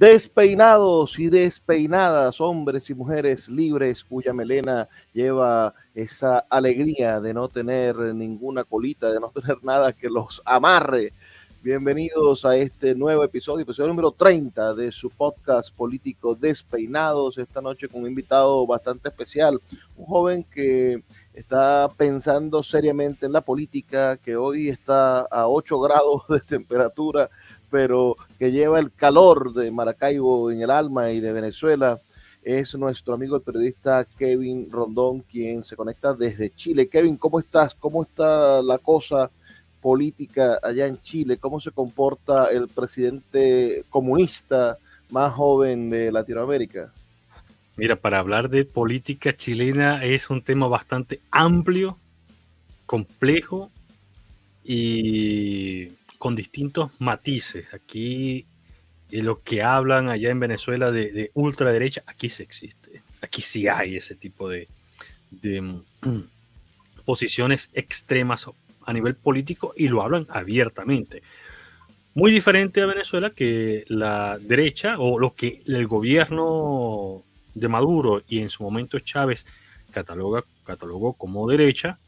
Despeinados y despeinadas, hombres y mujeres libres cuya melena lleva esa alegría de no tener ninguna colita, de no tener nada que los amarre. Bienvenidos a este nuevo episodio número 30 de su podcast político Despeinados. Esta noche con un invitado bastante especial, un joven que está pensando seriamente en la política, que hoy está a 8 grados de temperatura, pero que lleva el calor de Maracaibo en el alma y de Venezuela. Es nuestro amigo el periodista Kevin Rondón, quien se conecta desde Chile. Kevin, ¿cómo estás? ¿Cómo está la cosa política allá en Chile? ¿Cómo se comporta el presidente comunista más joven de Latinoamérica? Mira, para hablar de política chilena es un tema bastante amplio, complejo y con distintos matices. Aquí lo que hablan allá en Venezuela de ultraderecha, aquí sí existe. Aquí sí hay ese tipo de posiciones extremas a nivel político y lo hablan abiertamente. Muy diferente a Venezuela, que la derecha o lo que el gobierno de Maduro y en su momento Chávez catalogó como derecha,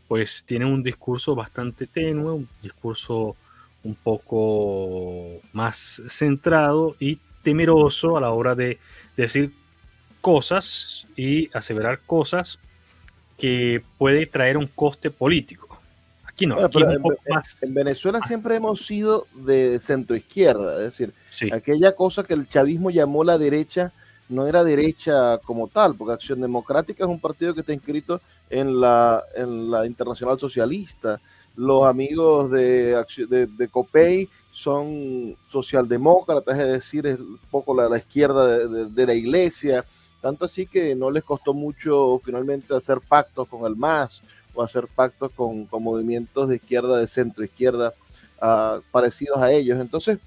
pues tiene un discurso bastante tenue, un discurso un poco más centrado y temeroso a la hora de decir cosas y aseverar cosas que puede traer un coste político. Aquí no, Bueno, aquí es pero un poco más... en Venezuela siempre hemos sido de centro izquierda, es decir, Sí. aquella cosa que el chavismo llamó la derecha no era derecha como tal, porque Acción Democrática es un partido que está inscrito en la Internacional Socialista. Los amigos de COPEI son socialdemócratas, es decir, es un poco la izquierda de la iglesia, tanto así que no les costó mucho finalmente hacer pactos con el MAS o hacer pactos con movimientos de izquierda, de centro izquierda, parecidos a ellos. Entonces,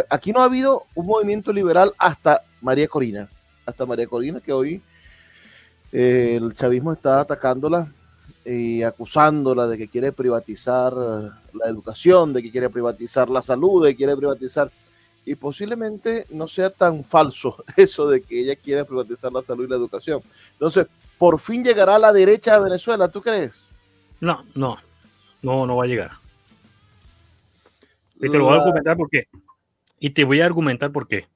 aquí no ha habido un movimiento liberal hasta María Corina, que hoy el chavismo está atacándola y acusándola de que quiere privatizar la educación, de que quiere privatizar la salud, de que quiere privatizar, y posiblemente no sea tan falso eso de que ella quiere privatizar la salud y la educación. Entonces, por fin llegará a la derecha de Venezuela, ¿tú crees? No va a llegar. Y te lo voy a argumentar por qué. Y te voy a argumentar por qué.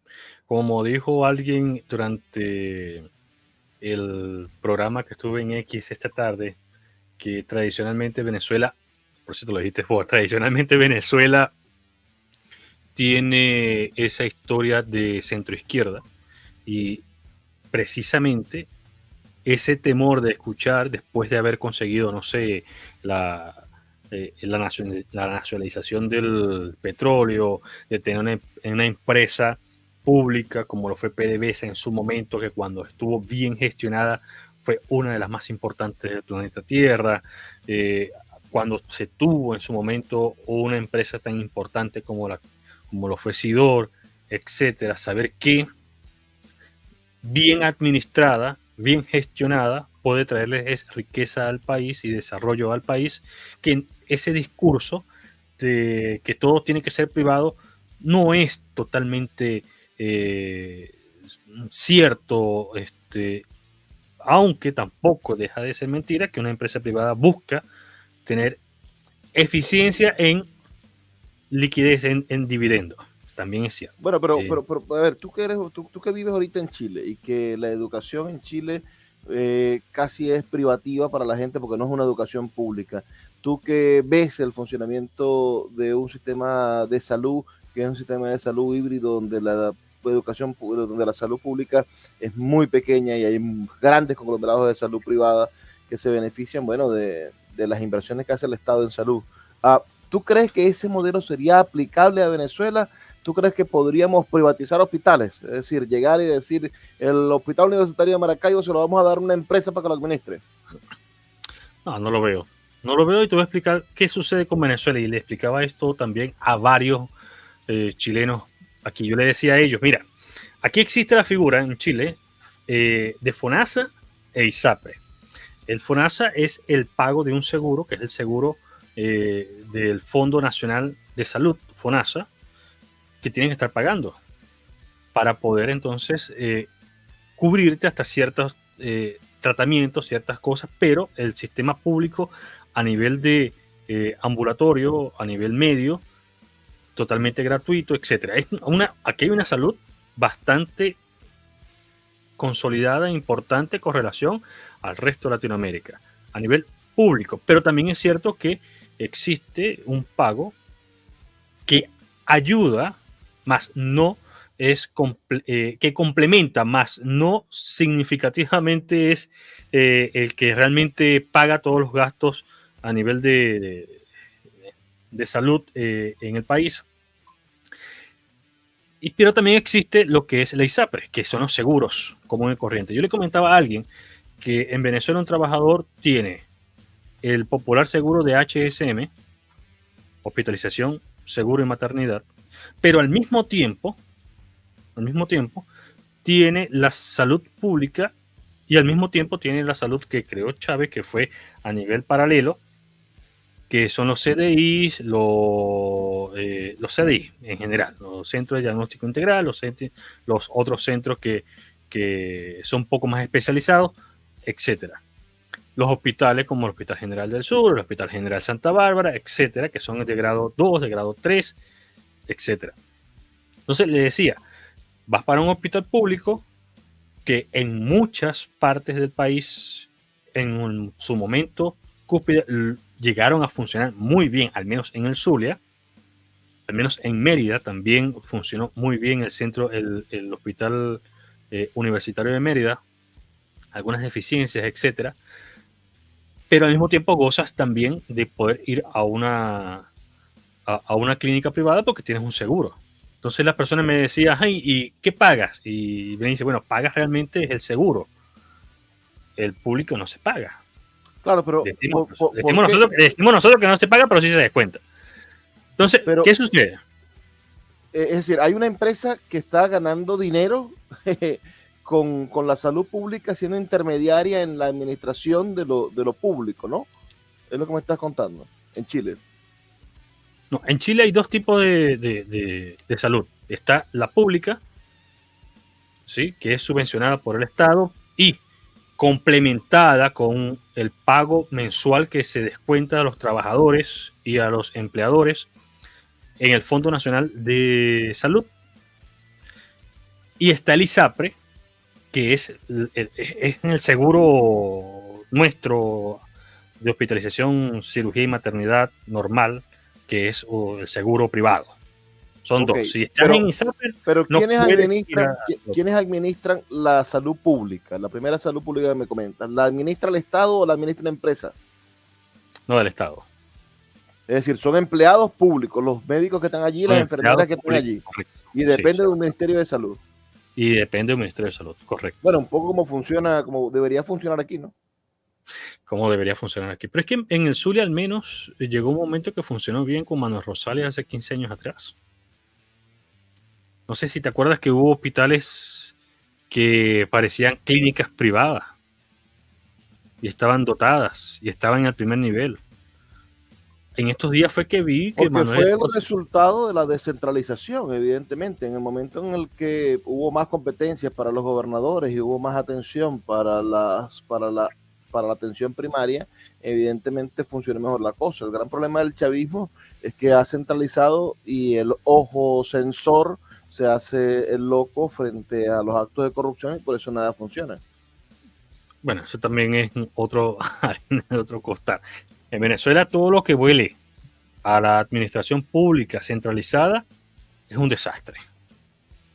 Como dijo alguien durante el programa que estuve en X esta tarde, que tradicionalmente Venezuela, por cierto lo dijiste vos, tradicionalmente Venezuela tiene esa historia de centro izquierda y precisamente ese temor de escuchar después de haber conseguido, no sé, la nacionalización del petróleo, de tener una empresa pública como lo fue PDVSA en su momento, que cuando estuvo bien gestionada fue una de las más importantes del planeta Tierra, cuando se tuvo en su momento una empresa tan importante como lo fue Sidor, etcétera, saber que bien administrada, bien gestionada, puede traerles riqueza al país y desarrollo al país, que ese discurso de que todo tiene que ser privado no es totalmente cierto, aunque tampoco deja de ser mentira que una empresa privada busca tener eficiencia en liquidez, en dividendos. También es cierto. Bueno, pero a ver, tú que vives ahorita en Chile y que la educación en Chile casi es privativa para la gente porque no es una educación pública. Tú que ves el funcionamiento de un sistema de salud, que es un sistema de salud híbrido donde donde la salud pública es muy pequeña y hay grandes conglomerados de salud privada que se benefician, bueno, de las inversiones que hace el Estado en salud. ¿Tú crees que ese modelo sería aplicable a Venezuela? ¿Tú crees que podríamos privatizar hospitales? Es decir, llegar y decir, el Hospital Universitario de Maracaibo se lo vamos a dar a una empresa para que lo administre. No lo veo. No lo veo y te voy a explicar qué sucede con Venezuela. Y le explicaba esto también a varios chilenos. Aquí yo le decía a ellos, mira, aquí existe la figura en Chile de FONASA e ISAPRE. El FONASA es el pago de un seguro, que es el seguro del Fondo Nacional de Salud, FONASA, que tienen que estar pagando. para poder entonces cubrirte hasta ciertos tratamientos, ciertas cosas, pero el sistema público a nivel de ambulatorio, a nivel medio, totalmente gratuito, etcétera. Aquí hay una salud bastante consolidada e importante con relación al resto de Latinoamérica, a nivel público, pero también es cierto que existe un pago que ayuda, más no es que complementa, más no significativamente es el que realmente paga todos los gastos a nivel de salud en el país. Pero también existe lo que es la ISAPRE, que son los seguros común y corriente. Yo le comentaba a alguien que en Venezuela un trabajador tiene el popular seguro de HSM, hospitalización, seguro y maternidad, pero al mismo tiempo tiene la salud pública y al mismo tiempo tiene la salud que creó Chávez, que fue a nivel paralelo, que son los CDIs, los CDI en general, los centros de diagnóstico integral, los otros centros que son un poco más especializados, etcétera. Los hospitales como el Hospital General del Sur, el Hospital General Santa Bárbara, etcétera, que son de grado 2, de grado 3, etcétera. Entonces le decía, vas para un hospital público que en muchas partes del país, en su momento cúspide, llegaron a funcionar muy bien, al menos en el Zulia, al menos en Mérida también funcionó muy bien el centro, el Hospital Universitario de Mérida, algunas deficiencias, etcétera, pero al mismo tiempo gozas también de poder ir a una clínica privada porque tienes un seguro. Entonces las personas me decían, ay, ¿y qué pagas? Y me dice, bueno, pagas realmente el seguro. El público no se paga. Claro, pero decimos nosotros que no se paga, pero sí se descuenta. Entonces, ¿qué sucede? Es decir, hay una empresa que está ganando dinero con la salud pública siendo intermediaria en la administración de lo público, ¿no? Es lo que me estás contando, en Chile. No, en Chile hay dos tipos de salud. Está la pública, ¿sí?, que es subvencionada por el Estado y complementada con el pago mensual que se descuenta a los trabajadores y a los empleadores en el Fondo Nacional de Salud. Y está el ISAPRE, que es el seguro nuestro de hospitalización, cirugía y maternidad normal, que es el seguro privado. Son dos. Si estás en ISAPRE, pero ¿quiénes administran la salud pública? La primera salud pública que me comentas, ¿la administra el Estado o la administra la empresa? No, del Estado. Es decir, son empleados públicos, los médicos que están allí, son las enfermeras que están allí. Correcto. Y depende de un Ministerio de Salud. Y depende del Ministerio de Salud, correcto. Bueno, un poco como debería funcionar aquí, ¿no? Como debería funcionar aquí. Pero es que en el Zulia al menos llegó un momento que funcionó bien con Manuel Rosales hace 15 años atrás. No sé si te acuerdas que hubo hospitales que parecían clínicas privadas y estaban dotadas y estaban al primer nivel. En estos días fue que vi que Porque fue el resultado de la descentralización, evidentemente. En el momento en el que hubo más competencias para los gobernadores y hubo más atención para la atención primaria, evidentemente funciona mejor la cosa. El gran problema del chavismo es que ha centralizado y el ojo sensor se hace el loco frente a los actos de corrupción y por eso nada funciona. Bueno, eso también es otro costal. En Venezuela todo lo que huele a la administración pública centralizada es un desastre.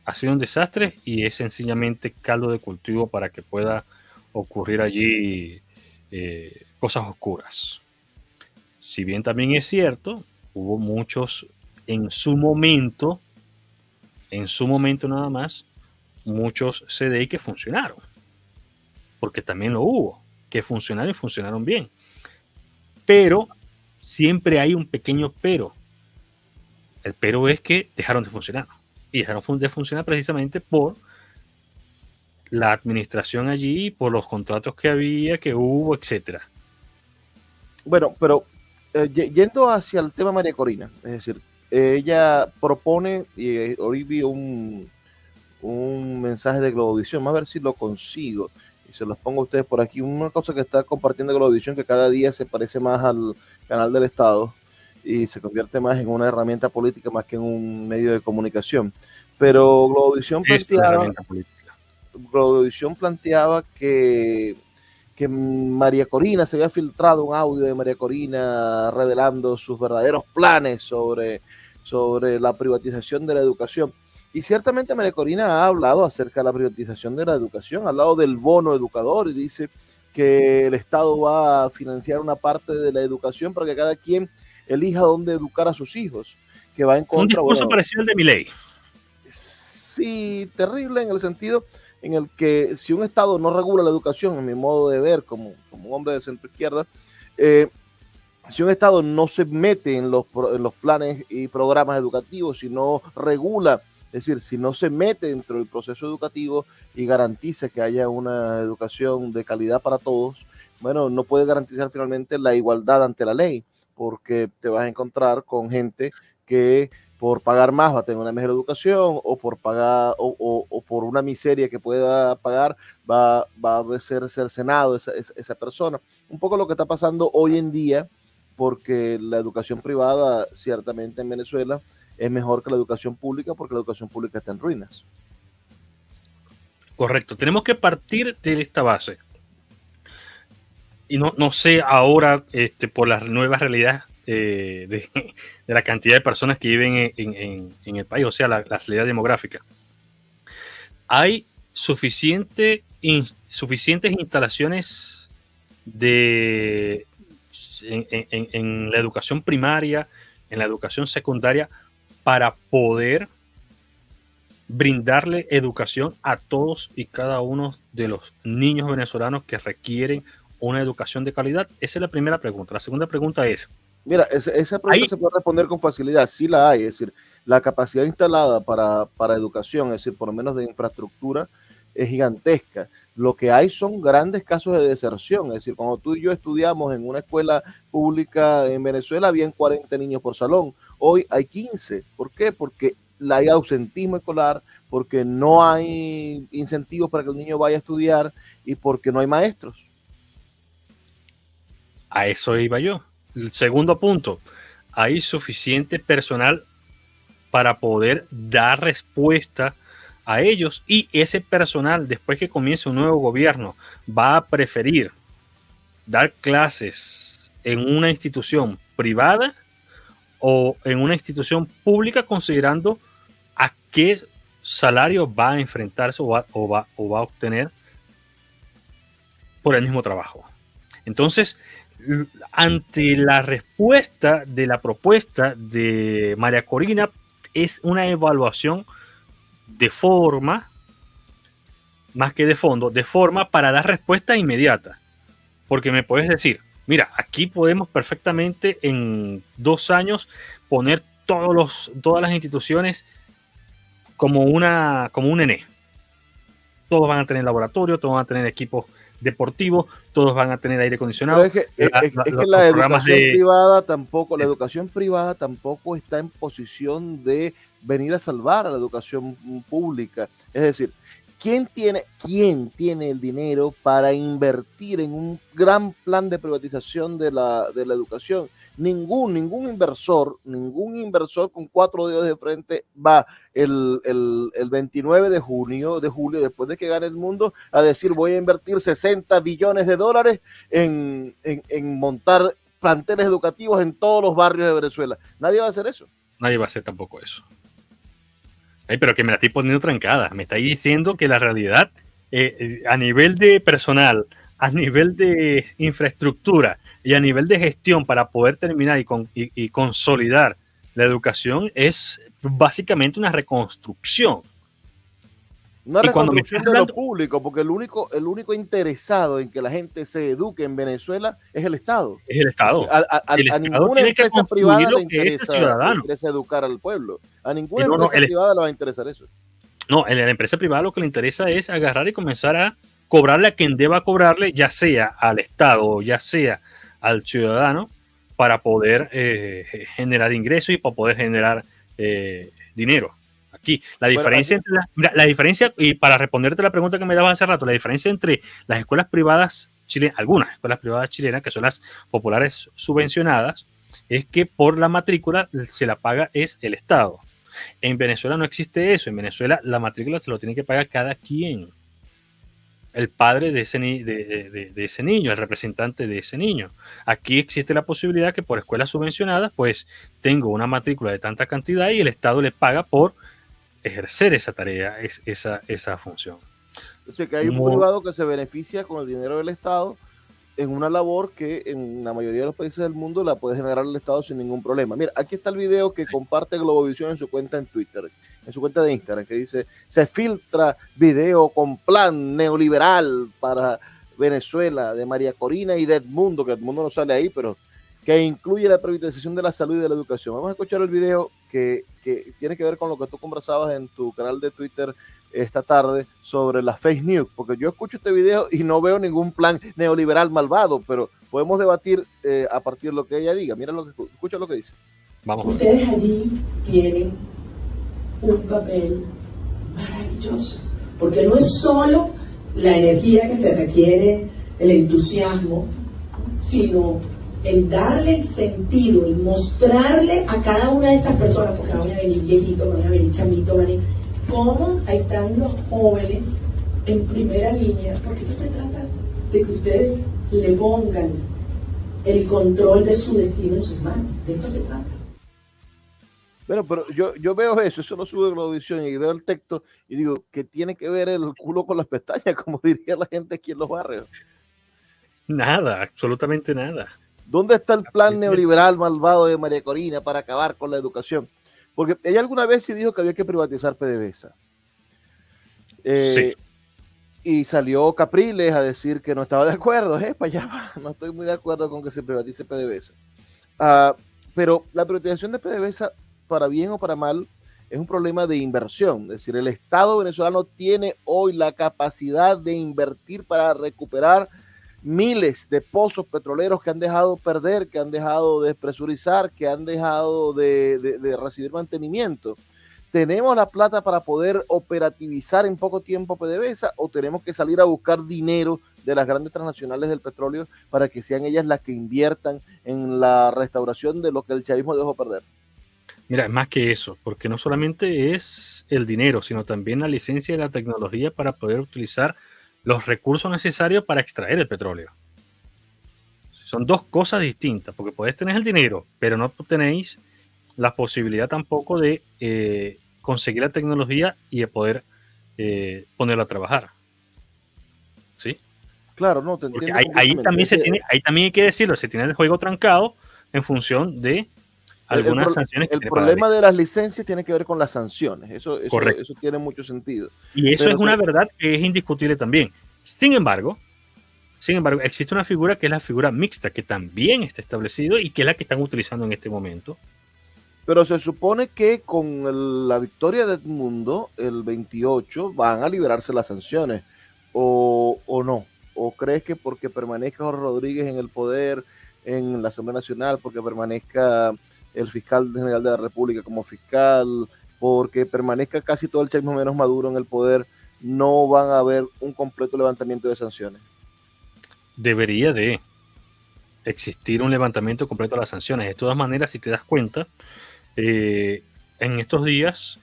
Ha sido un desastre y es sencillamente caldo de cultivo para que pueda ocurrir allí cosas oscuras. Si bien también es cierto, hubo muchos en su momento nada más, muchos CDI que funcionaron. Porque también lo hubo, que funcionaron y funcionaron bien. Pero siempre hay un pequeño pero. El pero es que dejaron de funcionar. Y dejaron de funcionar precisamente por la administración allí, por los contratos que había, que hubo, etcétera. Bueno, pero yendo hacia el tema María Corina, es decir, ella propone, y hoy vi un un mensaje de Globovisión, a ver si lo consigo y se los pongo a ustedes por aquí. Una cosa que está compartiendo Globovisión, que cada día se parece más al canal del Estado y se convierte más en una herramienta política más que en un medio de comunicación. Pero Globovisión planteaba que María Corina, se había filtrado un audio de María Corina revelando sus verdaderos planes sobre la privatización de la educación. Y ciertamente María Corina ha hablado acerca de la privatización de la educación, ha hablado del bono educador y dice que el Estado va a financiar una parte de la educación para que cada quien elija dónde educar a sus hijos, que va en contra. Un discurso parecido al de Milei. Sí, terrible en el sentido en el que si un Estado no regula la educación, en mi modo de ver como un hombre de centro izquierda, si un Estado no se mete en los planes y programas educativos, si no regula, es decir, si no se mete dentro del proceso educativo y garantiza que haya una educación de calidad para todos, bueno, no puede garantizar finalmente la igualdad ante la ley, porque te vas a encontrar con gente que por pagar más va a tener una mejor educación, o por pagar o por una miseria que pueda pagar va a ser cercenado esa persona. Un poco lo que está pasando hoy en día, porque la educación privada ciertamente en Venezuela es mejor que la educación pública, porque la educación pública está en ruinas. Correcto, tenemos que partir de esta base. Y no sé ahora, por las nuevas realidades de la cantidad de personas que viven en el país, o sea, la realidad demográfica. Hay suficientes instalaciones en la educación primaria, en la educación secundaria, para poder brindarle educación a todos y cada uno de los niños venezolanos que requieren una educación de calidad. Esa es la primera pregunta. La segunda pregunta es... Mira, esa pregunta se puede responder con facilidad. Sí la hay, es decir, la capacidad instalada para educación, es decir, por lo menos de infraestructura, es gigantesca. Lo que hay son grandes casos de deserción, es decir, cuando tú y yo estudiamos en una escuela pública en Venezuela, habían 40 niños por salón, hoy hay 15. ¿Por qué? Porque hay ausentismo escolar, porque no hay incentivos para que el niño vaya a estudiar y porque no hay maestros. A eso iba yo. El segundo punto, hay suficiente personal para poder dar respuesta a ellos, y ese personal, después que comience un nuevo gobierno, va a preferir dar clases en una institución privada o en una institución pública, considerando a qué salario va a enfrentarse o va a obtener por el mismo trabajo. Entonces, ante la respuesta de la propuesta de María Corina, es una evaluación de forma, más que de fondo, de forma para dar respuesta inmediata. Porque me puedes decir, mira, aquí podemos perfectamente en 2 años poner todas las instituciones como un ENE. Todos van a tener laboratorio, todos van a tener equipos deportivos, todos van a tener aire acondicionado. Pero es que la educación privada tampoco, la educación privada tampoco está en posición de venir a salvar a la educación pública. Es decir, ¿quién tiene el dinero para invertir en un gran plan de privatización de la educación? Ningún inversor con 4 dedos de frente va el 29 de julio, después de que gane el mundo, a decir voy a invertir $60 billones en montar planteles educativos en todos los barrios de Venezuela. Nadie va a hacer eso. Nadie va a hacer tampoco eso. Pero que me la estoy poniendo trancada. Me estáis diciendo que la realidad, a nivel de personal, a nivel de infraestructura y a nivel de gestión para poder terminar y consolidar la educación, es básicamente una reconstrucción. Una reconstrucción de lo público, porque el único interesado en que la gente se eduque en Venezuela es el Estado. Es el Estado. A ninguna empresa privada le interesa educar al pueblo. A ninguna empresa privada le va a interesar eso. No, en la empresa privada lo que le interesa es agarrar y comenzar a cobrarle a quien deba cobrarle, ya sea al Estado o ya sea al ciudadano, para poder generar ingresos y para poder generar dinero. Aquí, la diferencia entre la diferencia, y para responderte la pregunta que me dabas hace rato, la diferencia entre las escuelas privadas chilenas, algunas escuelas privadas chilenas, que son las populares subvencionadas, es que por la matrícula se la paga es el Estado. En Venezuela no existe eso. En Venezuela la matrícula se lo tiene que pagar cada quien. El padre de ese niño, el representante de ese niño. Aquí existe la posibilidad que por escuelas subvencionadas, pues tengo una matrícula de tanta cantidad y el Estado le paga por ejercer esa tarea, esa función. O sea, que hay un privado que se beneficia con el dinero del Estado en una labor que en la mayoría de los países del mundo la puede generar el Estado sin ningún problema. Mira, aquí está el video que comparte Globovisión en su cuenta en Twitter, en su cuenta de Instagram, que dice: se filtra video con plan neoliberal para Venezuela de María Corina y de Edmundo, que Edmundo no sale ahí, pero que incluye la privatización de la salud y de la educación. Vamos a escuchar el video que tiene que ver con lo que tú conversabas en tu canal de Twitter esta tarde sobre las fake news, porque yo escucho este video y no veo ningún plan neoliberal malvado, pero podemos debatir a partir de lo que ella diga. Mira escucha lo que dice. Vamos. Ustedes allí tienen un papel maravilloso, porque no es solo la energía que se requiere, el entusiasmo, sino el darle el sentido, el mostrarle a cada una de estas personas, porque van a venir viejitos, van a venir chamitos, van a venir, cómo están los jóvenes en primera línea, porque esto se trata de que ustedes le pongan el control de su destino en sus manos. De esto se trata. Bueno, pero yo veo eso lo subo de Globovisión y veo el texto y digo, ¿qué tiene que ver el culo con las pestañas? Como diría la gente aquí en los barrios. Nada, absolutamente nada. ¿Dónde está el plan neoliberal malvado de María Corina para acabar con la educación? Porque ella alguna vez sí dijo que había que privatizar PDVSA. Sí. Y salió Capriles a decir que no estaba de acuerdo. No estoy muy de acuerdo con que se privatice PDVSA. Pero la privatización de PDVSA, para bien o para mal, es un problema de inversión. Es decir, el Estado venezolano tiene hoy la capacidad de invertir para recuperar miles de pozos petroleros que han dejado perder, que han dejado de despresurizar, que han dejado de recibir mantenimiento. ¿Tenemos la plata para poder operativizar en poco tiempo PDVSA o tenemos que salir a buscar dinero de las grandes transnacionales del petróleo para que sean ellas las que inviertan en la restauración de lo que el chavismo dejó perder? Mira, es más que eso, porque no solamente es el dinero, sino también la licencia y la tecnología para poder utilizar los recursos necesarios para extraer el petróleo. Son dos cosas distintas, porque podés tener el dinero, pero no tenéis la posibilidad tampoco de conseguir la tecnología y de poder ponerla a trabajar. ¿Sí? Claro, no, te entiendo. Ahí también hay que decirlo, se tiene el juego trancado en función de algunas sanciones. El problema de las licencias tiene que ver con las sanciones, eso tiene mucho sentido. Y eso es una verdad que es indiscutible también. Sin embargo, existe una figura que es la figura mixta, que también está establecido y que es la que están utilizando en este momento. Pero se supone que con la victoria de Edmundo, el 28, van a liberarse las sanciones, o no. ¿O crees que porque permanezca Jorge Rodríguez en el poder, en la Asamblea Nacional, porque permanezca el fiscal general de la República como fiscal, porque permanezca casi todo el chavismo menos Maduro en el poder, no van a haber un completo levantamiento de sanciones? Debería de existir un levantamiento completo de las sanciones. De todas maneras, si te das cuenta, en estos días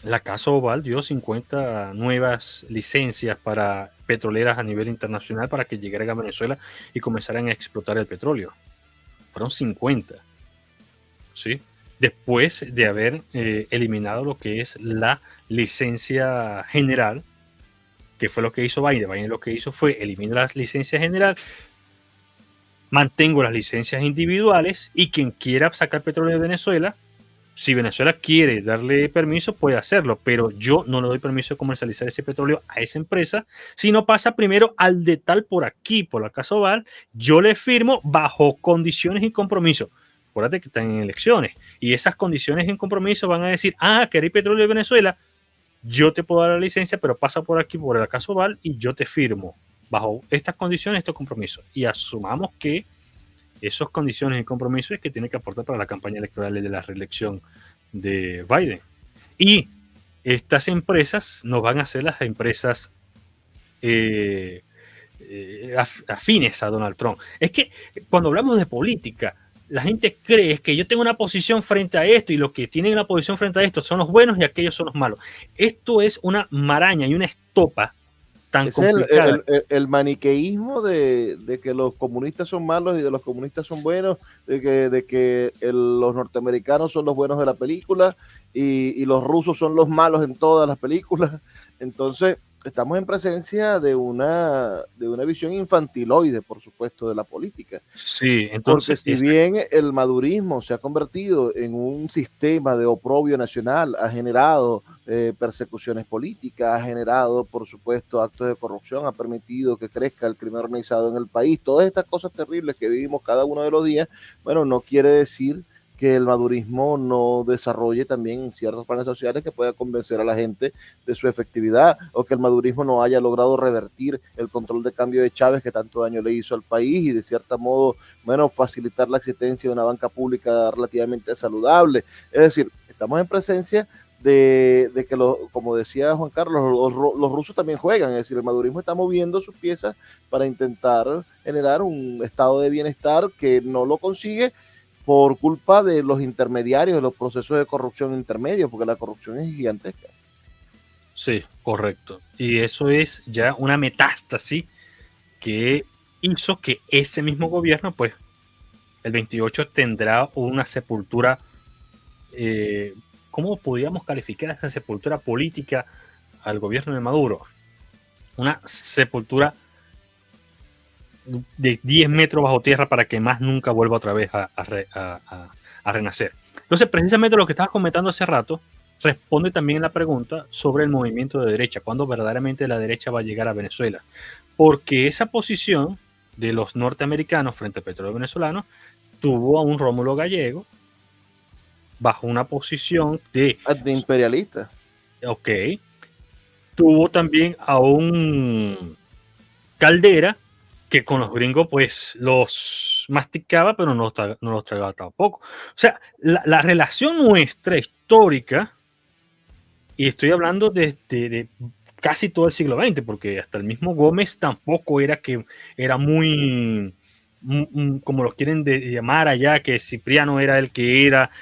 la Casa Oval dio 50 nuevas licencias para petroleras a nivel internacional para que llegaran a Venezuela y comenzaran a explotar el petróleo. Fueron 50. ¿Sí? Después de haber eliminado lo que es la licencia general, que fue lo que hizo Biden. Biden lo que hizo fue eliminar las licencias general, mantengo las licencias individuales y quien quiera sacar petróleo de Venezuela, si Venezuela quiere darle permiso, puede hacerlo, pero yo no le doy permiso de comercializar ese petróleo a esa empresa, si no pasa primero al de tal por aquí, por la Casa Oval, yo le firmo bajo condiciones y compromisos. Acuérdate que están en elecciones y esas condiciones en compromiso van a decir, queréis petróleo de Venezuela, yo te puedo dar la licencia, pero pasa por aquí, por la Casa Oval y yo te firmo bajo estas condiciones, estos compromisos. Y asumamos que esas condiciones y compromisos es que tiene que aportar para la campaña electoral de la reelección de Biden. Y estas empresas nos van a hacer las empresas afines a Donald Trump. Es que cuando hablamos de política, la gente cree que yo tengo una posición frente a esto y los que tienen una posición frente a esto son los buenos y aquellos son los malos. Esto es una maraña y una estopa tan complicada. El maniqueísmo de que los comunistas son malos y de los comunistas son buenos, de que los norteamericanos son los buenos de la película y los rusos son los malos en todas las películas. Entonces, estamos en presencia de una visión infantiloide, por supuesto, de la política. Sí, entonces, porque si bien el madurismo se ha convertido en un sistema de oprobio nacional, ha generado persecuciones políticas, ha generado, por supuesto, actos de corrupción, ha permitido que crezca el crimen organizado en el país, todas estas cosas terribles que vivimos cada uno de los días, bueno, no quiere decir que el madurismo no desarrolle también ciertos planes sociales que pueda convencer a la gente de su efectividad, o que el madurismo no haya logrado revertir el control de cambio de Chávez que tanto daño le hizo al país y de cierto modo, bueno, facilitar la existencia de una banca pública relativamente saludable. Es decir, estamos en presencia de que, como decía Juan Carlos, los rusos también juegan, es decir, el madurismo está moviendo sus piezas para intentar generar un estado de bienestar que no lo consigue por culpa de los intermediarios, de los procesos de corrupción intermedios, porque la corrupción es gigantesca. Sí, correcto. Y eso es ya una metástasis que hizo que ese mismo gobierno, pues, el 28 tendrá una sepultura, ¿cómo podríamos calificar esa sepultura política al gobierno de Maduro? Una sepultura de 10 metros bajo tierra para que más nunca vuelva otra vez a renacer. Entonces, precisamente lo que estabas comentando hace rato responde también la pregunta sobre el movimiento de derecha, cuándo verdaderamente la derecha va a llegar a Venezuela, porque esa posición de los norteamericanos frente al petróleo venezolano tuvo a un Rómulo Gallego bajo una posición de imperialista. Ok. Tuvo también a un Caldera que con los gringos pues los masticaba, pero no los tragaba tampoco. O sea, la relación nuestra histórica, y estoy hablando de casi todo el siglo XX, porque hasta el mismo Gómez tampoco era que era muy, como lo quieren llamar allá, que Cipriano era el que era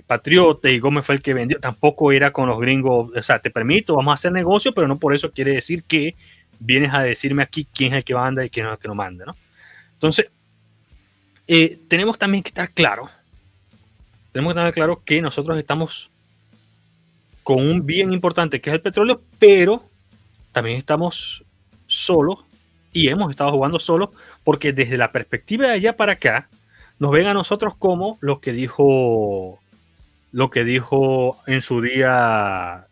patriota y Gómez fue el que vendió, tampoco era con los gringos, o sea, te permito, vamos a hacer negocio, pero no por eso quiere decir que vienes a decirme aquí quién es el que manda y quién es el que no manda, ¿no? Entonces, tenemos también que estar claro que nosotros estamos con un bien importante que es el petróleo, pero también estamos solos y hemos estado jugando solos porque desde la perspectiva de allá para acá nos ven a nosotros como lo que dijo en su día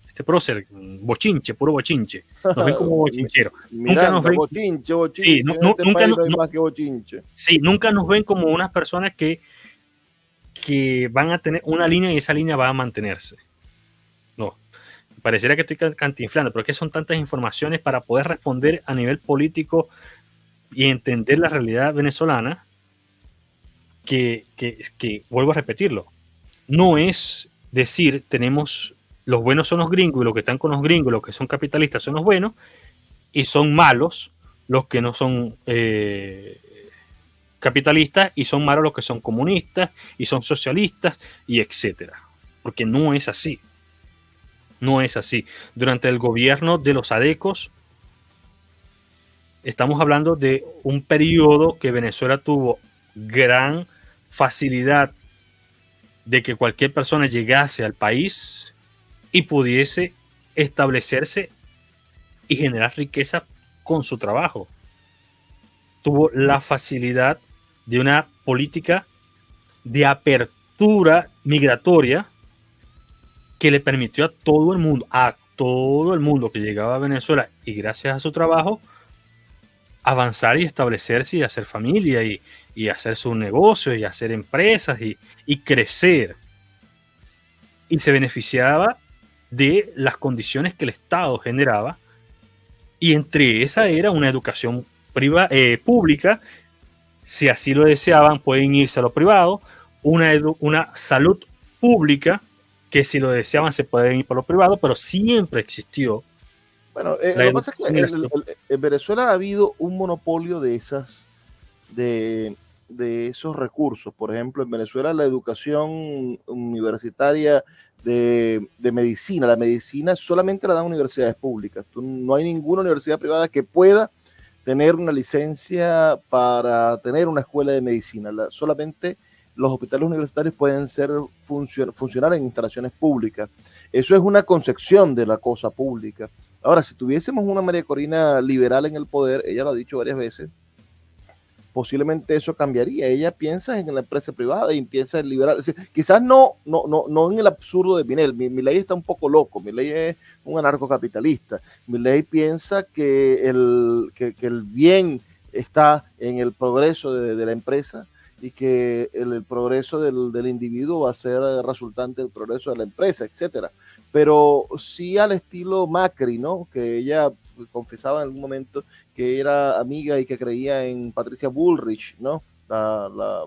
este prócer, bochinche, puro bochinche. Nos ven como bochincheros. Miranda, nunca nos ven, bochinche. Sí, nunca no hay más que bochinche. Sí, nunca nos ven como unas personas que van a tener una línea y esa línea va a mantenerse. No. Pareciera que estoy cantinflando, pero es que son tantas informaciones para poder responder a nivel político y entender la realidad venezolana que vuelvo a repetirlo. No es decir, tenemos los buenos son los gringos y los que están con los gringos, los que son capitalistas son los buenos y son malos los que no son capitalistas y son malos los que son comunistas y son socialistas y etcétera. Porque no es así. No es así. Durante el gobierno de los adecos estamos hablando de un periodo que Venezuela tuvo gran facilidad de que cualquier persona llegase al país y pudiese establecerse y generar riqueza con su trabajo. Tuvo la facilidad de una política de apertura migratoria que le permitió a todo el mundo que llegaba a Venezuela y gracias a su trabajo avanzar y establecerse y hacer familia y hacer sus negocios y hacer empresas y crecer. Y se beneficiaba de las condiciones que el Estado generaba y entre esa era una educación pública, si así lo deseaban pueden irse a lo privado, una salud pública que si lo deseaban se pueden ir por lo privado, pero siempre existió. Bueno, lo que pasa es que en Venezuela ha habido un monopolio de esos recursos. Por ejemplo, en Venezuela la educación universitaria de medicina, la medicina solamente la dan universidades públicas. No hay ninguna universidad privada que pueda tener una licencia para tener una escuela de medicina. Solamente los hospitales universitarios pueden funcionar en instalaciones públicas. Eso es una concepción de la cosa pública. Ahora, si tuviésemos una María Corina liberal en el poder, ella lo ha dicho varias veces, posiblemente eso cambiaría. Ella piensa en la empresa privada y piensa en liberal. Es decir, quizás no en el absurdo de Milei. Milei está un poco loco. Milei es un anarcocapitalista. Milei piensa que el bien está en el progreso de la empresa y que el progreso del individuo va a ser resultante del progreso de la empresa, etcétera. Pero sí al estilo Macri, ¿no? Que ella confesaba en algún momento que era amiga y que creía en Patricia Bullrich, ¿no? La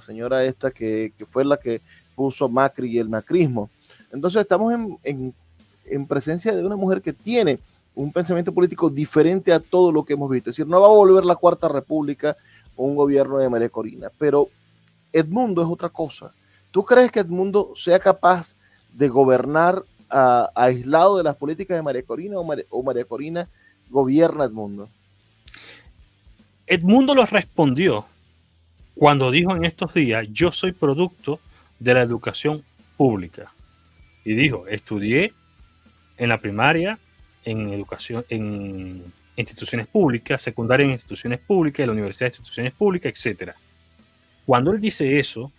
señora esta que fue la que puso Macri y el macrismo. Entonces estamos en presencia de una mujer que tiene un pensamiento político diferente a todo lo que hemos visto. Es decir, no va a volver la Cuarta República o un gobierno de María Corina, pero Edmundo es otra cosa. ¿Tú crees que Edmundo sea capaz de gobernar aislado de las políticas de María Corina o María Corina gobierna Edmundo? Edmundo lo respondió cuando dijo en estos días: yo soy producto de la educación pública. Y dijo: estudié en la primaria, en educación, en instituciones públicas, secundaria en instituciones públicas, en la universidad de instituciones públicas, etc. Cuando él dice eso,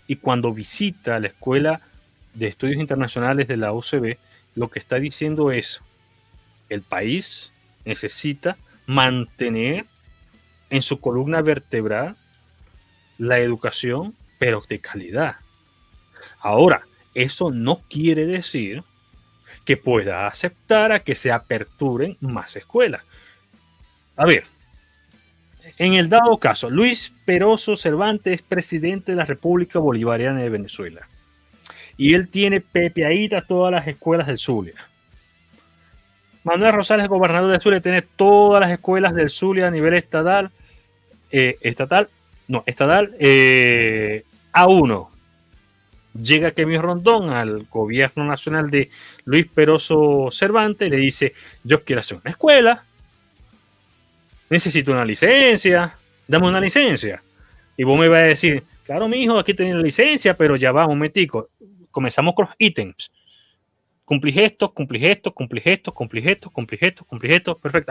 y cuando visita la Escuela de Estudios Internacionales de la UCB, lo que está diciendo es: el país necesita mantener en su columna vertebral la educación, pero de calidad. Ahora, eso no quiere decir que pueda aceptar a que se aperturen más escuelas. A ver, en el dado caso, Luis Peroso Cervantes es presidente de la República Bolivariana de Venezuela y él tiene pepeaditas todas las escuelas del Zulia. Manuel Rosales, gobernador del Zulia, tiene todas las escuelas del Zulia a nivel estatal, A1. Llega Kevin Rondón al gobierno nacional de Luis Peroso Cervantes y le dice: yo quiero hacer una escuela, necesito una licencia, dame una licencia. Y vos me vas a decir: claro, mijo, aquí tenés la licencia, pero ya va, un momentico, comenzamos con los ítems. Cumplís esto, perfecto,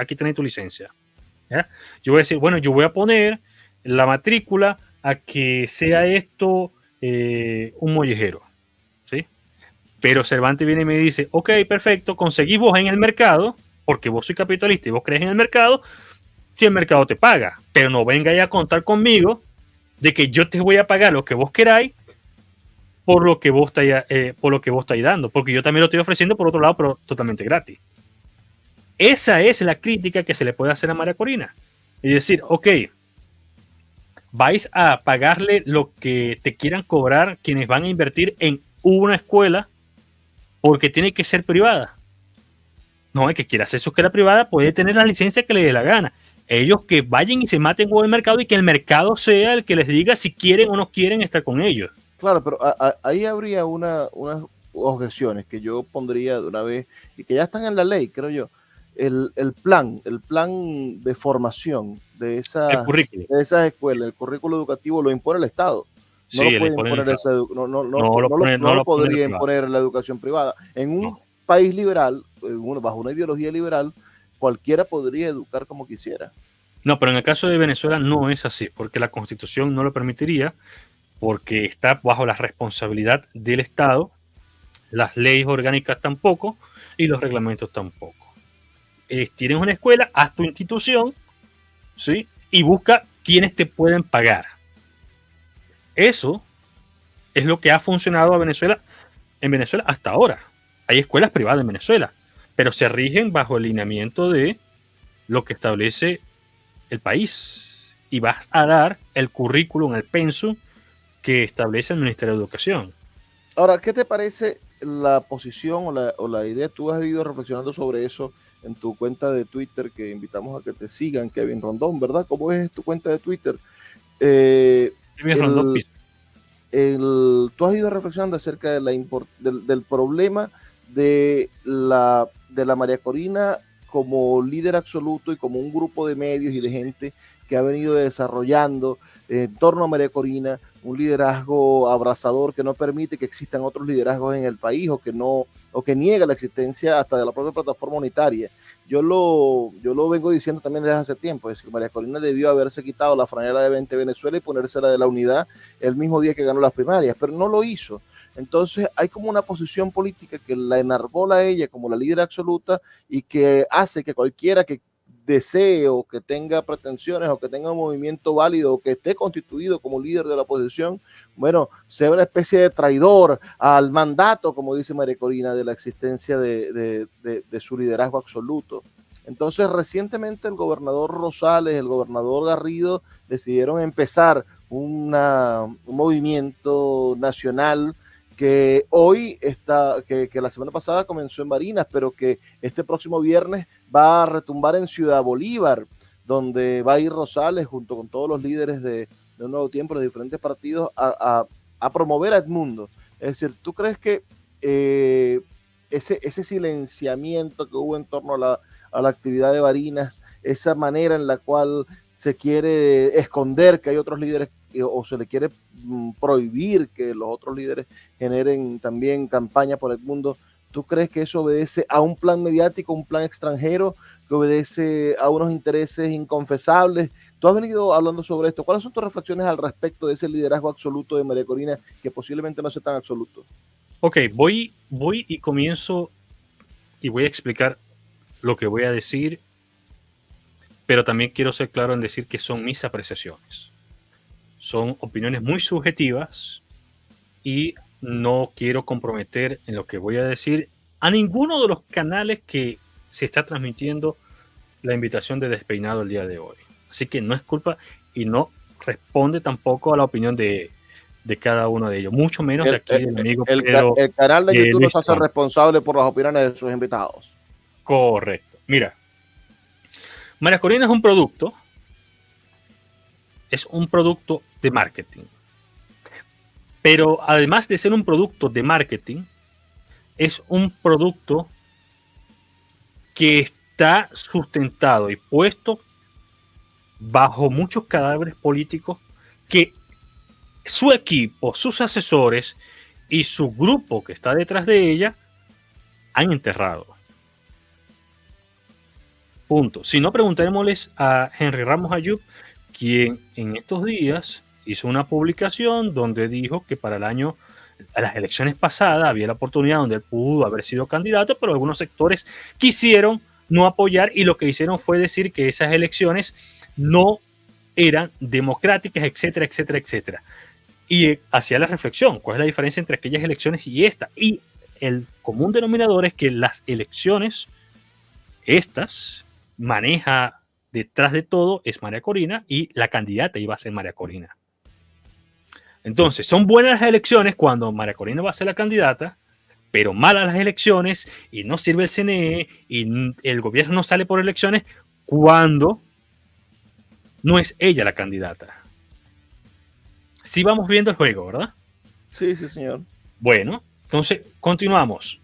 aquí tenés tu licencia. ¿Ya? Yo voy a decir: bueno, yo voy a poner la matrícula a que sea esto un mollejero, ¿sí? Pero Cervantes viene y me dice: ok, perfecto, conseguís vos en el mercado, porque vos sois capitalista y vos crees en el mercado, si el mercado te paga, pero no vengáis a contar conmigo de que yo te voy a pagar lo que vos queráis por lo que vos estáis dando, porque yo también lo estoy ofreciendo por otro lado, pero totalmente gratis. Esa es la crítica que se le puede hacer a María Corina. Y decir: ok, vais a pagarle lo que te quieran cobrar quienes van a invertir en una escuela porque tiene que ser privada. No, el que quiera hacer su escuela privada puede tener la licencia que le dé la gana. Ellos que vayan y se maten con el mercado y que el mercado sea el que les diga si quieren o no quieren estar con ellos. Claro, pero ahí habría unas objeciones que yo pondría de una vez y que ya están en la ley, creo yo. El plan de formación de esas escuelas, el currículo educativo lo impone el Estado. No Sí, lo puede imponer no lo podría imponer la educación privada. En un país liberal, bajo una ideología liberal, cualquiera podría educar como quisiera. No, pero en el caso de Venezuela no es así, porque la Constitución no lo permitiría, porque está bajo la responsabilidad del Estado, las leyes orgánicas tampoco y los reglamentos tampoco. Tienes una escuela, haz tu institución, ¿sí? Y busca quienes te pueden pagar. Eso es lo que ha funcionado en Venezuela hasta ahora. Hay escuelas privadas en Venezuela, pero se rigen bajo el lineamiento de lo que establece el país. Y vas a dar el currículum, el pensum que establece el Ministerio de Educación. Ahora, ¿qué te parece la posición o la idea? Tú has ido reflexionando sobre eso en tu cuenta de Twitter, que invitamos a que te sigan, Kevin Rondón, ¿verdad? ¿Cómo es tu cuenta de Twitter? Eh, Kevin Rondón Piso. Tú has ido reflexionando acerca de del problema de la María Corina como líder absoluto y como un grupo de medios y de gente que ha venido desarrollando en torno a María Corina un liderazgo abrazador que no permite que existan otros liderazgos en el país o que niega la existencia hasta de la propia plataforma unitaria. Yo lo vengo diciendo también desde hace tiempo, es que María Corina debió haberse quitado la franela de 20 Venezuela y ponérsela de la unidad el mismo día que ganó las primarias, pero no lo hizo. Entonces hay como una posición política que la enarbola a ella como la líder absoluta y que hace que cualquiera que desee o que tenga pretensiones o que tenga un movimiento válido o que esté constituido como líder de la oposición, bueno, sea una especie de traidor al mandato, como dice María Corina, de la existencia de su liderazgo absoluto. Entonces, recientemente el gobernador Rosales, el gobernador Garrido decidieron empezar un movimiento nacional que hoy está, que la semana pasada comenzó en Barinas, pero que este próximo viernes va a retumbar en Ciudad Bolívar, donde va a ir Rosales junto con todos los líderes de Un Nuevo Tiempo, de diferentes partidos, a promover a Edmundo. Es decir, ¿tú crees que ese silenciamiento que hubo en torno a la actividad de Barinas, esa manera en la cual se quiere esconder que hay otros líderes o se le quiere prohibir que los otros líderes generen también campaña por Edmundo, ¿tú crees que eso obedece a un plan mediático, un plan extranjero, que obedece a unos intereses inconfesables? Tú has venido hablando sobre esto. ¿Cuáles son tus reflexiones al respecto de ese liderazgo absoluto de María Corina, que posiblemente no sea tan absoluto? Ok, voy y comienzo y voy a explicar lo que voy a decir, pero también quiero ser claro en decir que son mis apreciaciones. Son opiniones muy subjetivas y no quiero comprometer en lo que voy a decir a ninguno de los canales que se está transmitiendo la invitación de Despeinado el día de hoy. Así que no es culpa y no responde tampoco a la opinión de cada uno de ellos, mucho menos de aquí del amigo Pedro. El canal de YouTube nos hace responsable por las opiniones de sus invitados. Correcto. Mira, María Corina es un producto de marketing. Pero además de ser un producto de marketing, es un producto que está sustentado y puesto bajo muchos cadáveres políticos que su equipo, sus asesores y su grupo que está detrás de ella han enterrado. Punto. Si no, preguntémosles a Henry Ramos Ayub, quien en estos días hizo una publicación donde dijo que para las elecciones pasadas había la oportunidad donde él pudo haber sido candidato, pero algunos sectores quisieron no apoyar y lo que hicieron fue decir que esas elecciones no eran democráticas, etcétera, etcétera, etcétera. Y hacía la reflexión, ¿cuál es la diferencia entre aquellas elecciones y esta? Y el común denominador es que las elecciones, estas, maneja detrás de todo es María Corina y la candidata iba a ser María Corina. Entonces, son buenas las elecciones cuando María Corina va a ser la candidata, pero malas las elecciones y no sirve el CNE y el gobierno no sale por elecciones cuando no es ella la candidata. Sí vamos viendo el juego, ¿verdad? Sí, sí, señor. Bueno, entonces continuamos.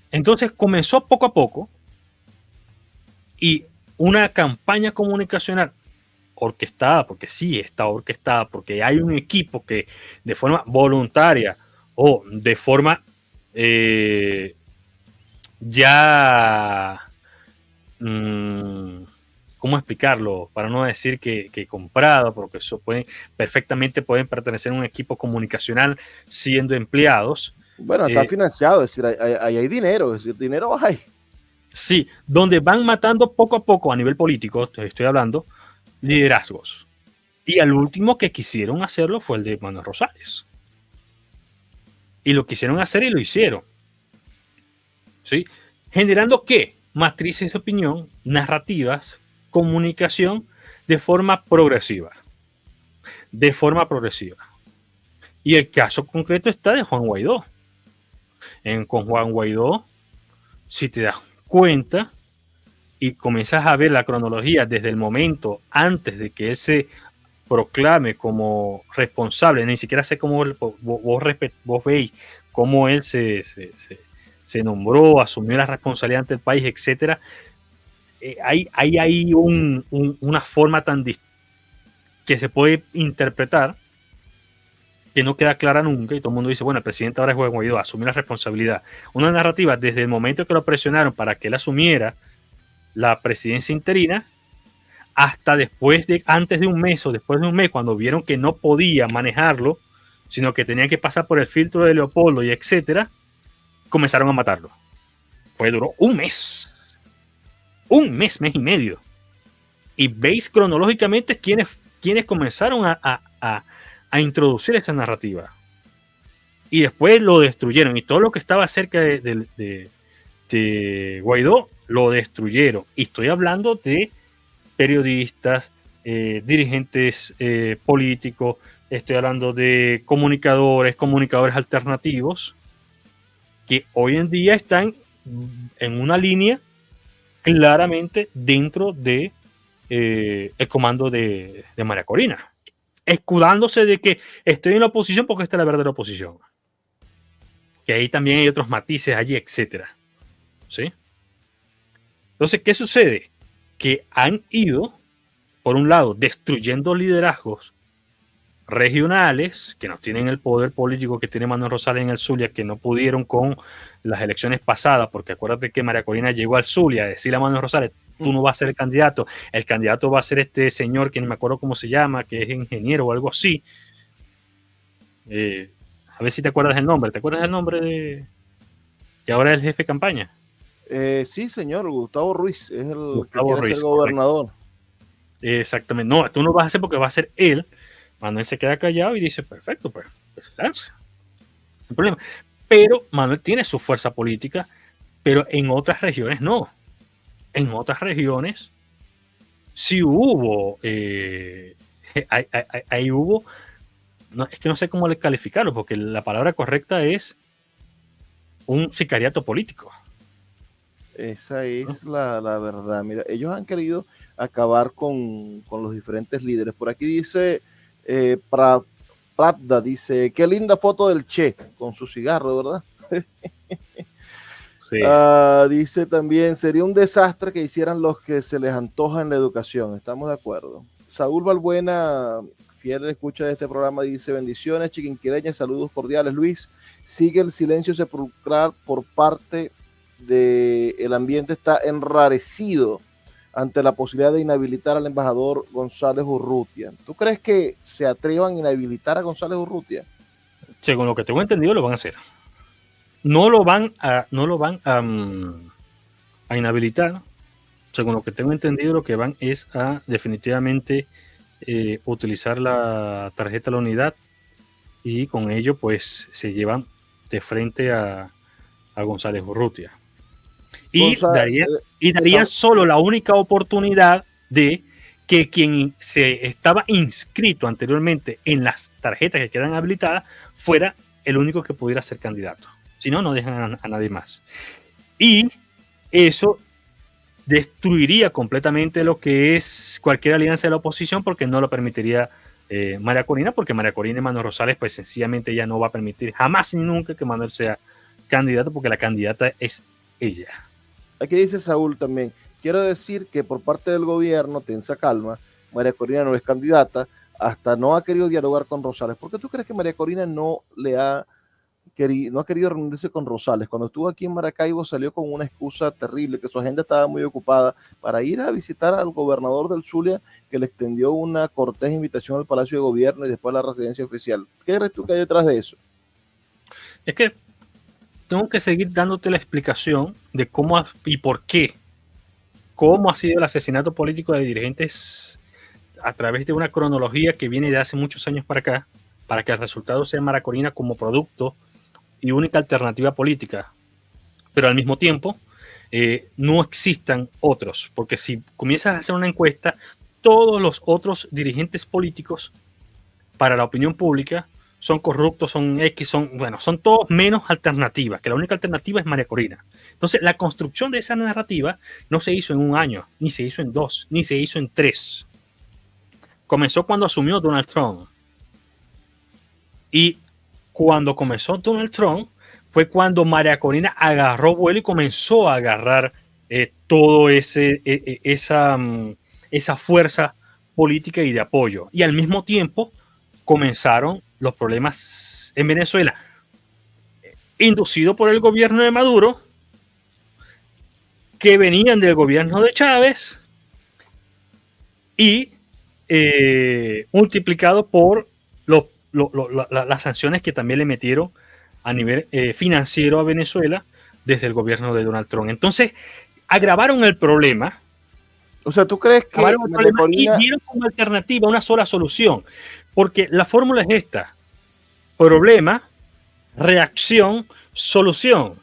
Entonces comenzó poco a poco y una campaña comunicacional orquestada, porque sí está orquestada, porque hay un equipo que de forma voluntaria o de forma ¿cómo explicarlo? Para no decir que comprado, porque eso perfectamente pueden pertenecer a un equipo comunicacional siendo empleados. Bueno, está financiado, es decir, hay dinero, es decir, dinero hay. Sí, donde van matando poco a poco a nivel político, estoy hablando, liderazgos. Y al último que quisieron hacerlo fue el de Manuel Rosales. Y lo quisieron hacer y lo hicieron. ¿Sí? Generando ¿qué? Matrices de opinión, narrativas, comunicación de forma progresiva. De forma progresiva. Y el caso concreto está de Juan Guaidó. con Juan Guaidó, si te das cuenta y comienzas a ver la cronología desde el momento antes de que él se proclame como responsable, ni siquiera sé cómo vos veis cómo él se nombró, asumió la responsabilidad ante el país, etcétera. Hay una forma tan que se puede interpretar que no queda clara nunca, y todo el mundo dice, bueno, el presidente ahora es Juan Guaidó, asumió la responsabilidad. Una narrativa desde el momento que lo presionaron para que él asumiera la presidencia interina, hasta antes de un mes o después de un mes, cuando vieron que no podía manejarlo, sino que tenía que pasar por el filtro de Leopoldo y etcétera, comenzaron a matarlo. Duró un mes y medio. Y veis cronológicamente quiénes comenzaron a introducir esta narrativa. Y después lo destruyeron. Y todo lo que estaba cerca de Guaidó lo destruyeron. Y estoy hablando de periodistas, dirigentes políticos, estoy hablando de comunicadores alternativos, que hoy en día están en una línea claramente dentro de el comando de María Corina, escudándose de que estoy en la oposición porque esta es la verdadera oposición, que ahí también hay otros matices allí, etcétera, ¿sí? Entonces, ¿qué sucede? Que han ido, por un lado, destruyendo liderazgos regionales que no tienen el poder político que tiene Manuel Rosales en el Zulia, que no pudieron con las elecciones pasadas, porque acuérdate que María Corina llegó al Zulia a decirle a Manuel Rosales, tú no vas a ser el candidato va a ser este señor que no me acuerdo cómo se llama, que es ingeniero o algo así. A ver si te acuerdas del nombre. ¿Te acuerdas del nombre de que ahora es el jefe de campaña? Sí, señor, Gustavo Ruiz es el Gustavo que quiere Ruiz, ser gobernador. Exactamente. No, tú no vas a hacer porque va a ser él. Manuel se queda callado y dice, perfecto, pues lanza. No problema. Pero Manuel tiene su fuerza política, pero en otras regiones no. En otras regiones sí hubo, ahí hubo, no, es que no sé cómo le calificarlo, porque la palabra correcta es un sicariato político. Esa es la verdad. Mira, ellos han querido acabar con los diferentes líderes. Por aquí dice Pravda, dice, qué linda foto del Che con su cigarro, ¿verdad? Sí. Dice también, sería un desastre que hicieran los que se les antoja en la educación. Estamos de acuerdo. Saúl Balbuena, fiel escucha de este programa, dice, bendiciones, chiquinquireñas, saludos cordiales. Luis, sigue el silencio sepulcral por parte del ambiente, está enrarecido ante la posibilidad de inhabilitar al embajador González Urrutia. ¿Tú crees que se atrevan a inhabilitar a González Urrutia? Según lo que tengo entendido, lo van a hacer. No lo van a inhabilitar. Según lo que tengo entendido, lo que van es a definitivamente utilizar la tarjeta de la unidad, y con ello pues se llevan de frente a González Urrutia. Y darían solo la única oportunidad de que quien se estaba inscrito anteriormente en las tarjetas que quedan habilitadas fuera el único que pudiera ser candidato. Si no, no dejan a nadie más. Y eso destruiría completamente lo que es cualquier alianza de la oposición, porque no lo permitiría María Corina, porque María Corina y Manuel Rosales pues sencillamente ya no va a permitir jamás ni nunca que Manuel sea candidato, porque la candidata es ella. Aquí dice Saúl también, quiero decir que por parte del gobierno, tensa calma, María Corina no es candidata, hasta no ha querido dialogar con Rosales. ¿Por qué tú crees que María Corina no ha querido reunirse con Rosales? Cuando estuvo aquí en Maracaibo salió con una excusa terrible, que su agenda estaba muy ocupada para ir a visitar al gobernador del Zulia, que le extendió una cortés invitación al Palacio de Gobierno y después a la residencia oficial. ¿Qué crees tú que hay detrás de eso? Es que tengo que seguir dándote la explicación de cómo y por qué, cómo ha sido el asesinato político de dirigentes a través de una cronología que viene de hace muchos años para acá, para que el resultado sea María Corina como producto y única alternativa política, pero al mismo tiempo no existan otros, porque si comienzas a hacer una encuesta, todos los otros dirigentes políticos para la opinión pública son corruptos, son X, son todos menos alternativas, que la única alternativa es María Corina. Entonces, la construcción de esa narrativa no se hizo en un año, ni se hizo en 2, ni se hizo en 3. Comenzó cuando asumió Donald Trump. Y cuando comenzó Donald Trump, fue cuando María Corina agarró vuelo y comenzó a agarrar todo esa fuerza política y de apoyo. Y al mismo tiempo comenzaron los problemas en Venezuela, inducidos por el gobierno de Maduro, que venían del gobierno de Chávez y multiplicado por las sanciones que también le metieron a nivel financiero a Venezuela desde el gobierno de Donald Trump. Entonces, agravaron el problema. O sea, ¿tú crees que y dieron como alternativa una sola solución? Porque la fórmula es esta: problema, reacción, solución.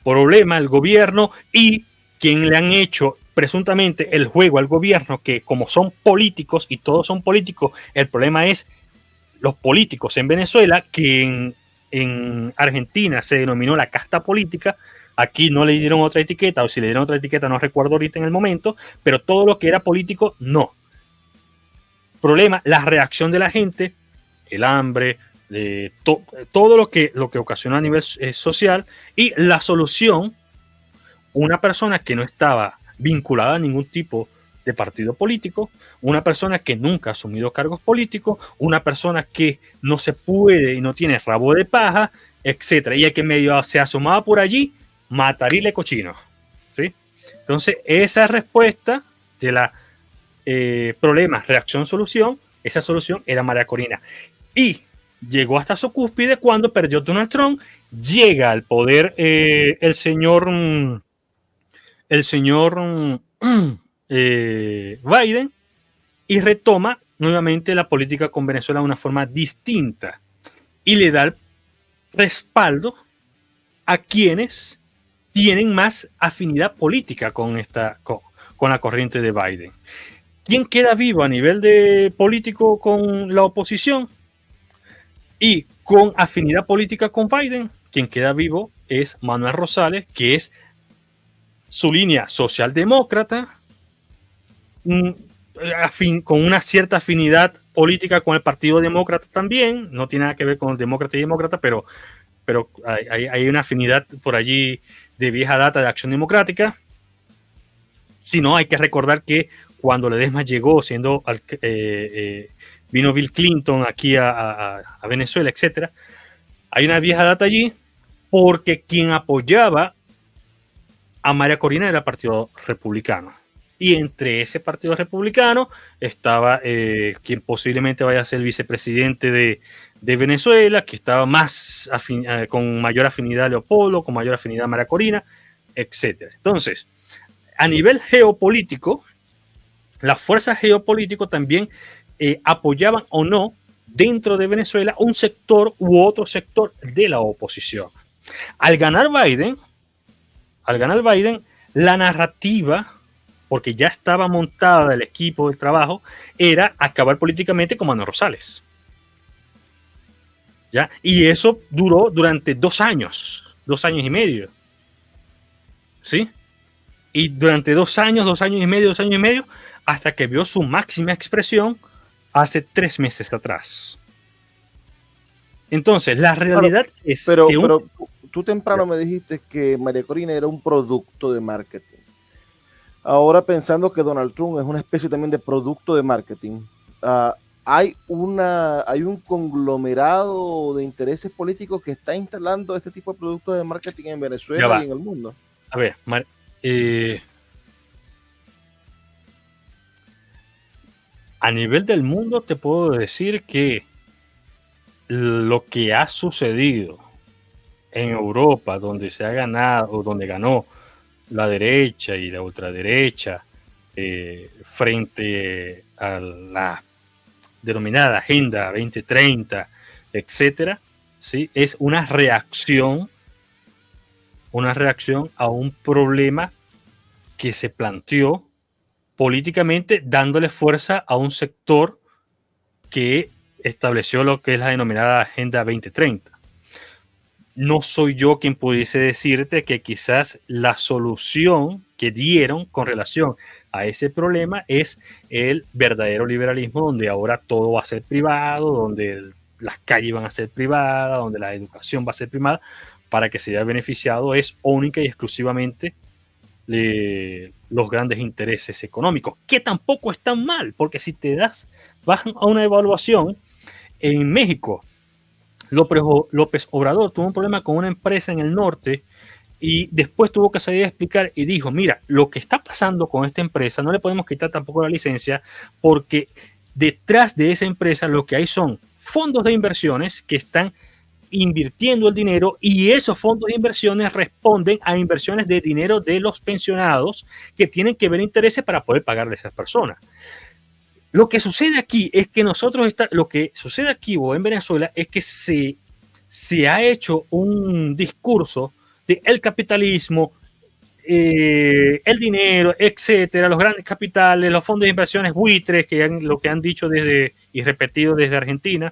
Problema, el gobierno y quien le han hecho presuntamente el juego al gobierno, que como son políticos y todos son políticos, el problema es los políticos en Venezuela, que en Argentina se denominó la casta política. Aquí no le dieron otra etiqueta, o si le dieron otra etiqueta no recuerdo ahorita en el momento, pero todo lo que era político, no. Problema, la reacción de la gente, el hambre, todo lo que ocasionó a nivel social, y la solución, una persona que no estaba vinculada a ningún tipo de partido político, una persona que nunca ha asumido cargos políticos, una persona que no se puede y no tiene rabo de paja, etcétera, y el que medio se asomaba por allí, matarile cochino, ¿sí? Entonces, esa respuesta de la problema, reacción, solución, esa solución era María Corina. Y llegó hasta su cúspide cuando perdió Donald Trump, llega al poder el señor Biden, y retoma nuevamente la política con Venezuela de una forma distinta y le da el respaldo a quienes tienen más afinidad política con la corriente de Biden. ¿Quién queda vivo a nivel de político con la oposición y con afinidad política con Biden? Quien queda vivo es Manuel Rosales, que es su línea socialdemócrata, con una cierta afinidad política con el Partido Demócrata también. No tiene nada que ver con el demócrata y demócrata, pero hay una afinidad por allí de vieja data de Acción Democrática. Si no, hay que recordar que cuando Ledesma llegó, vino Bill Clinton aquí a Venezuela, etcétera, hay una vieja data allí, porque quien apoyaba a María Corina era el Partido Republicano. Y entre ese Partido Republicano estaba quien posiblemente vaya a ser el vicepresidente de Venezuela, que estaba con mayor afinidad a Leopoldo, con mayor afinidad a María Corina, etc. Entonces, a nivel geopolítico, las fuerzas geopolíticas también apoyaban o no dentro de Venezuela un sector u otro sector de la oposición. Al ganar Biden, la narrativa, porque ya estaba montada el equipo de trabajo, era acabar políticamente con Manuel Rosales. ¿Ya? Y eso duró durante 2 años y medio. ¿Sí? Y durante 2 años y medio, hasta que vio su máxima expresión hace 3 meses atrás. Entonces, la realidad es que... Pero tú temprano me dijiste que María Corina era un producto de marketing. Ahora, pensando que Donald Trump es una especie también de producto de marketing, hay un conglomerado de intereses políticos que está instalando este tipo de productos de marketing en Venezuela y en el mundo. A ver, a nivel del mundo te puedo decir que lo que ha sucedido en Europa, donde se ha ganado, o donde ganó la derecha y la ultraderecha frente a la denominada Agenda 2030, etcétera, ¿sí? Es una reacción a un problema que se planteó políticamente, dándole fuerza a un sector que estableció lo que es la denominada Agenda 2030. No soy yo quien pudiese decirte que quizás la solución que dieron con relación a ese problema es el verdadero liberalismo, donde ahora todo va a ser privado, donde las calles van a ser privadas, donde la educación va a ser privada, para que se haya beneficiado es única y exclusivamente los grandes intereses económicos, que tampoco están mal, porque si vas a una evaluación en México, López Obrador tuvo un problema con una empresa en el norte y después tuvo que salir a explicar y dijo, mira, lo que está pasando con esta empresa no le podemos quitar tampoco la licencia porque detrás de esa empresa lo que hay son fondos de inversiones que están invirtiendo el dinero y esos fondos de inversiones responden a inversiones de dinero de los pensionados que tienen que ver intereses para poder pagarle a esas personas. Lo que sucede aquí es que lo que sucede aquí o en Venezuela es que se ha hecho un discurso de el capitalismo, el dinero, etcétera, los grandes capitales, los fondos de inversiones buitres, lo que han dicho y repetido desde Argentina,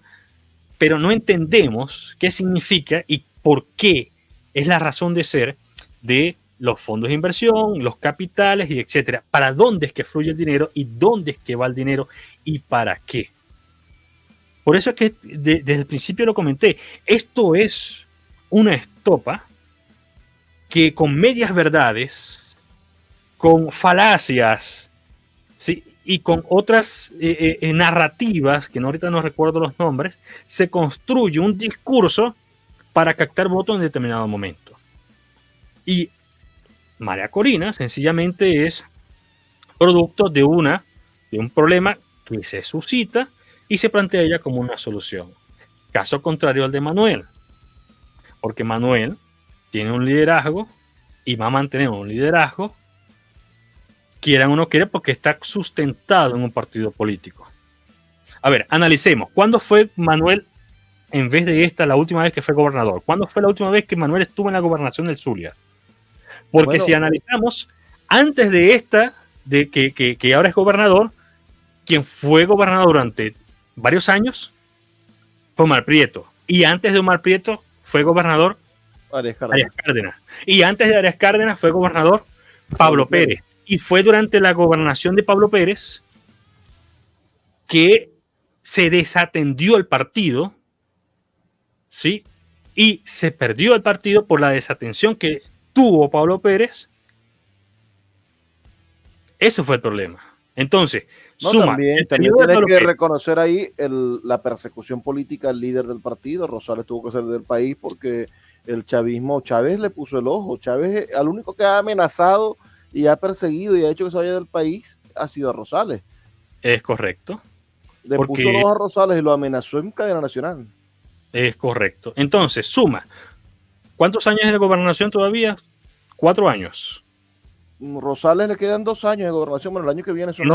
pero no entendemos qué significa y por qué es la razón de ser de los fondos de inversión, los capitales y etcétera. ¿Para dónde es que fluye el dinero y dónde es que va el dinero y para qué? Por eso es que desde el principio lo comenté. Esto es una estopa que con medias verdades, con falacias, ¿sí? Y con otras narrativas, que ahorita no recuerdo los nombres, se construye un discurso para captar votos en determinado momento. Y María Corina sencillamente es producto de un problema que se suscita y se plantea ella como una solución. Caso contrario al de Manuel, porque Manuel tiene un liderazgo y va a mantener un liderazgo, quieran o no quieran, porque está sustentado en un partido político. A ver, analicemos. ¿Cuándo fue Manuel, en vez de la última vez que fue gobernador? ¿Cuándo fue la última vez que Manuel estuvo en la gobernación del Zulia? Porque bueno, si analizamos, antes de que ahora es gobernador, quien fue gobernador durante varios años fue Omar Prieto. Y antes de Omar Prieto fue gobernador Arias Cárdenas. Y antes de Arias Cárdenas fue gobernador Pablo Pérez. Y fue durante la gobernación de Pablo Pérez que se desatendió el partido, ¿sí? Y se perdió el partido por la desatención que tuvo Pablo Pérez. Eso fue el problema. Entonces, también tienes que reconocer ahí la persecución política al líder del partido. Rosales tuvo que salir del país porque el chavismo, Chávez le puso el ojo. Chávez, al único que ha amenazado y ha perseguido y ha hecho que se vaya del país ha sido a Rosales. Es correcto. Le puso el ojo a Rosales y lo amenazó en cadena nacional. Es correcto. Entonces, suma. ¿Cuántos años de gobernación todavía? 4 años. Rosales le quedan 2 años de gobernación. Bueno, el año que viene son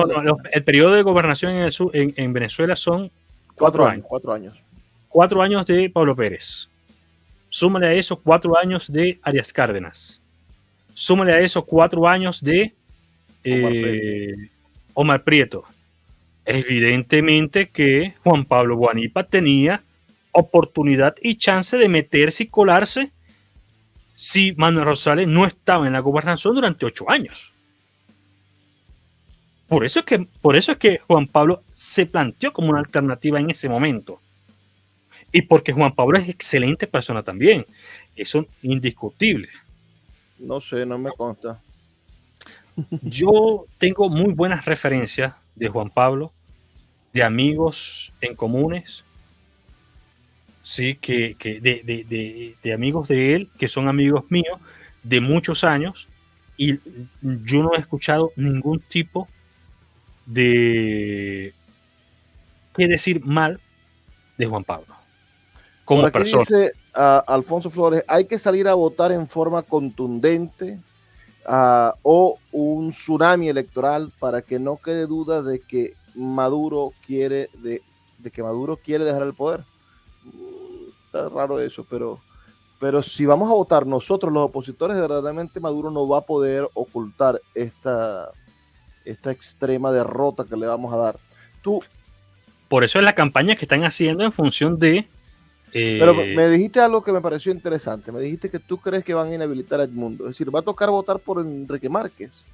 el periodo de gobernación en Venezuela son 4 años. 4 años. 4 años de Pablo Pérez. Súmale a eso 4 años de Arias Cárdenas. Súmale a eso 4 años de Omar Prieto. Evidentemente que Juan Pablo Guanipa tenía oportunidad y chance de meterse y colarse si Manuel Rosales no estaba en la gobernación durante 8 años. Por eso es que Juan Pablo se planteó como una alternativa en ese momento. Y porque Juan Pablo es excelente persona también. Eso es indiscutible. No sé, no me consta. Yo tengo muy buenas referencias de Juan Pablo, de amigos en comunes, sí, de amigos de él, que son amigos míos de muchos años, y yo no he escuchado ningún tipo de qué decir mal de Juan Pablo como por aquí persona. Dice Alfonso Flores, hay que salir a votar en forma contundente o un tsunami electoral para que no quede duda de que Maduro quiere dejar el poder. Está raro eso, pero si vamos a votar nosotros los opositores, verdaderamente Maduro no va a poder ocultar esta extrema derrota que le vamos a dar. Tú Por eso es la campaña que están haciendo en función de... Pero me dijiste algo que me pareció interesante. Me dijiste que tú crees que van a inhabilitar a Edmundo. Es decir, va a tocar votar por Enrique Márquez.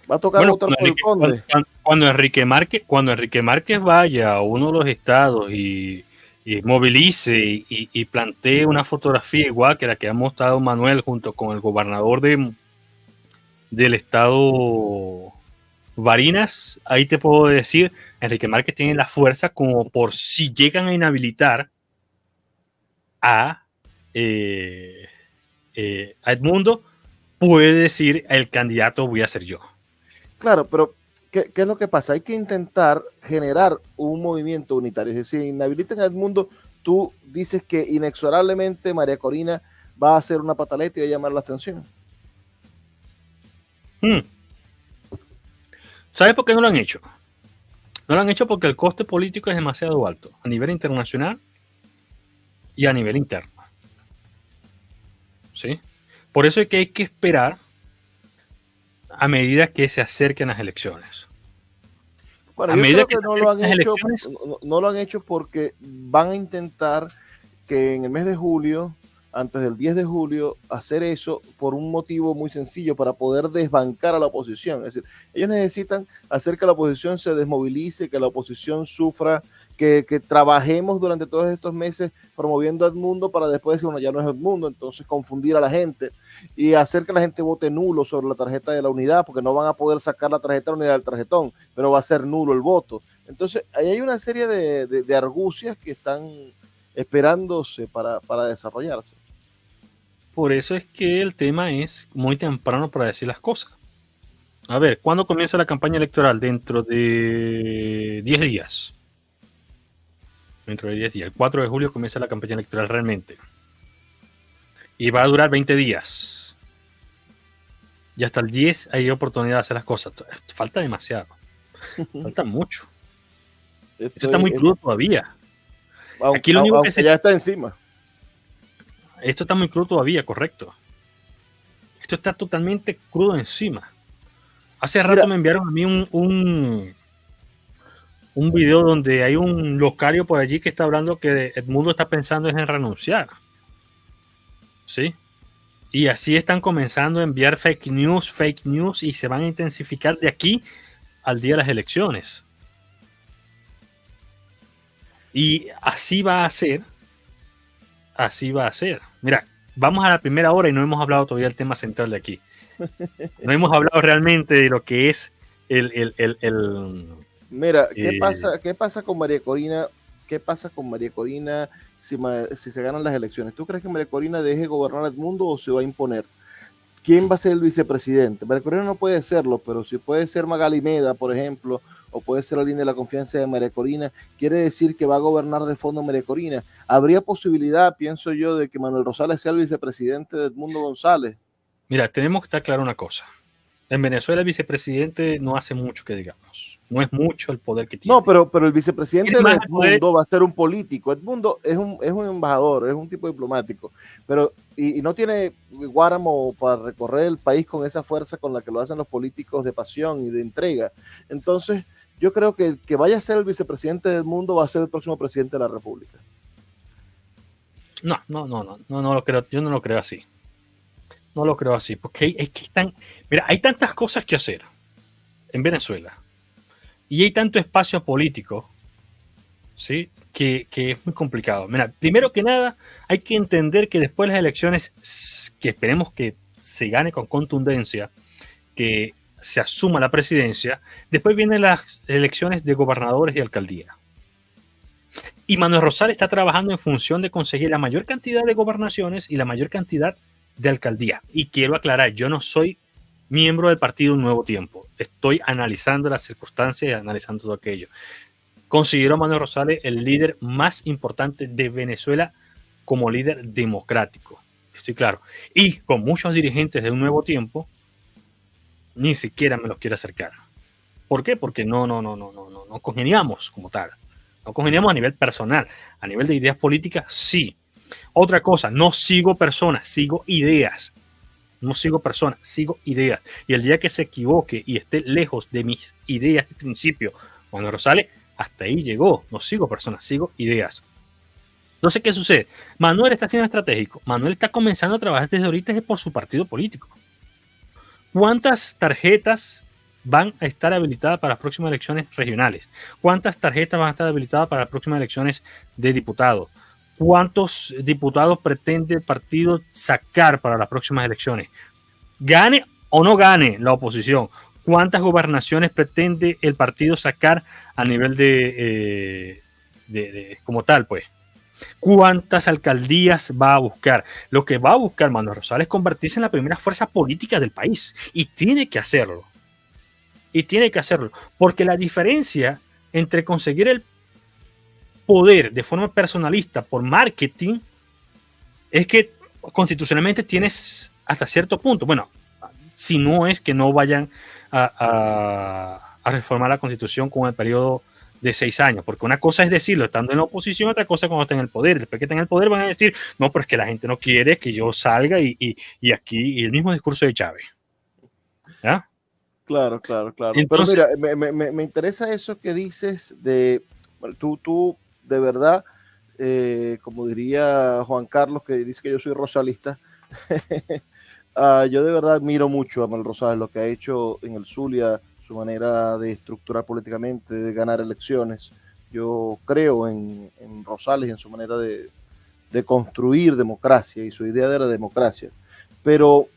Va a tocar votar por el Conde. Cuando Enrique Márquez vaya a uno de los estados y movilice y plantee una fotografía igual que la que ha mostrado Manuel junto con el gobernador del estado Barinas, ahí te puedo decir, Enrique Márquez tiene la fuerza como por si llegan a inhabilitar a Edmundo, puede decir el candidato voy a ser yo. Claro, pero ¿qué es lo que pasa? Hay que intentar generar un movimiento unitario. Es decir, inhabilitan a Edmundo, tú dices que inexorablemente María Corina va a hacer una pataleta y va a llamar la atención. ¿Sabes por qué no lo han hecho? No lo han hecho porque el coste político es demasiado alto a nivel internacional y a nivel interno. ¿Sí? Por eso es que hay que esperar a medida que se acerquen las elecciones. Bueno, yo creo que no lo han hecho porque van a intentar que en el mes de julio, antes del 10 de julio, hacer eso por un motivo muy sencillo, para poder desbancar a la oposición. Es decir, ellos necesitan hacer que la oposición se desmovilice, que la oposición sufra, que trabajemos durante todos estos meses promoviendo a Edmundo para después decir, bueno, ya no es Edmundo, entonces confundir a la gente y hacer que la gente vote nulo sobre la tarjeta de la unidad, porque no van a poder sacar la tarjeta de la unidad del tarjetón, pero va a ser nulo el voto. Entonces, ahí hay una serie de argucias que están esperándose para desarrollarse. Por eso es que el tema es muy temprano para decir las cosas. A ver, ¿cuándo comienza la campaña electoral? Dentro de 10 días. Dentro de 10 días. El 4 de julio comienza la campaña electoral realmente. Y va a durar 20 días. Y hasta el 10 hay oportunidad de hacer las cosas. Falta demasiado. Falta mucho. Esto está muy crudo todavía. Aquí lo único que ya está encima. Esto está muy crudo todavía, correcto. Esto está totalmente crudo encima. Hace rato me enviaron a mí un video donde hay un locario por allí que está hablando que Edmundo está pensando en renunciar. ¿Sí? Y así están comenzando a enviar fake news y se van a intensificar de aquí al día de las elecciones. Y así va a ser. Así va a ser. Mira, vamos a la primera hora y no hemos hablado todavía del tema central de aquí. No hemos hablado realmente de lo que es Mira, ¿qué pasa con María Corina? ¿Qué pasa con María Corina si se ganan las elecciones? ¿Tú crees que María Corina deje gobernar el mundo o se va a imponer? ¿Quién va a ser el vicepresidente? María Corina no puede serlo, pero si puede ser Magali Meda, por ejemplo, o puede ser alguien de la confianza de María Corina, quiere decir que va a gobernar de fondo María Corina. ¿Habría posibilidad, pienso yo, de que Manuel Rosales sea el vicepresidente de Edmundo González? Mira, tenemos que estar claro una cosa. En Venezuela el vicepresidente no hace mucho que digamos. No es mucho el poder que tiene. No, pero el vicepresidente de Edmundo va a ser un político. Edmundo es un embajador, es un tipo diplomático, pero y no tiene guáramo para recorrer el país con esa fuerza con la que lo hacen los políticos de pasión y de entrega. Entonces, yo creo que el que vaya a ser el vicepresidente de Edmundo va a ser el próximo presidente de la República. No lo creo. Yo no lo creo así. No lo creo así, porque es que mira, hay tantas cosas que hacer en Venezuela y hay tanto espacio político, ¿sí? Que es muy complicado. Mira, primero que nada, hay que entender que después de las elecciones, que esperemos que se gane con contundencia, que se asuma la presidencia, después vienen las elecciones de gobernadores y alcaldía. Y Manuel Rosales está trabajando en función de conseguir la mayor cantidad de gobernaciones y la mayor cantidad de alcaldía. Y quiero aclarar, yo no soy miembro del partido Nuevo Tiempo. Estoy analizando las circunstancias y analizando todo aquello. Considero a Manuel Rosales el líder más importante de Venezuela como líder democrático. Estoy claro. Y con muchos dirigentes de Un Nuevo Tiempo, ni siquiera me los quiero acercar. ¿Por qué? Porque no congeniamos como tal. No congeniamos a nivel personal. A nivel de ideas políticas, sí. Otra cosa, no sigo personas, sigo ideas. No sigo personas, sigo ideas. Y el día que se equivoque y esté lejos de mis ideas y principios, Manuel Rosales, hasta ahí llegó. No sigo personas, sigo ideas. Entonces, ¿qué sucede? Manuel está siendo estratégico. Manuel está comenzando a trabajar desde ahorita por su partido político. ¿Cuántas tarjetas van a estar habilitadas para las próximas elecciones regionales? ¿Cuántas tarjetas van a estar habilitadas para las próximas elecciones de diputados? ¿Cuántos diputados pretende el partido sacar para las próximas elecciones? Gane o no gane la oposición. ¿Cuántas gobernaciones pretende el partido sacar a nivel de como tal, pues? ¿Cuántas alcaldías va a buscar? Lo que va a buscar Manuel Rosales es convertirse en la primera fuerza política del país. Y tiene que hacerlo. Y tiene que hacerlo. Porque la diferencia entre conseguir el poder de forma personalista por marketing es que constitucionalmente tienes hasta cierto punto. Bueno, si no es que no vayan a reformar la constitución con el periodo de 6 años, porque una cosa es decirlo estando en la oposición, otra cosa cuando estén en el poder. Después que estén en el poder van a decir, no, pero es que la gente no quiere que yo salga y aquí, y el mismo discurso de Chávez. ¿Ya? Claro. Entonces, pero mira, me interesa eso que dices de, bueno, tú de verdad, como diría Juan Carlos, que dice que yo soy rosalista, yo de verdad admiro mucho a Manuel Rosales, lo que ha hecho en el Zulia, su manera de estructurar políticamente, de ganar elecciones. Yo creo en Rosales, en su manera de construir democracia, y su idea de la democracia. Pero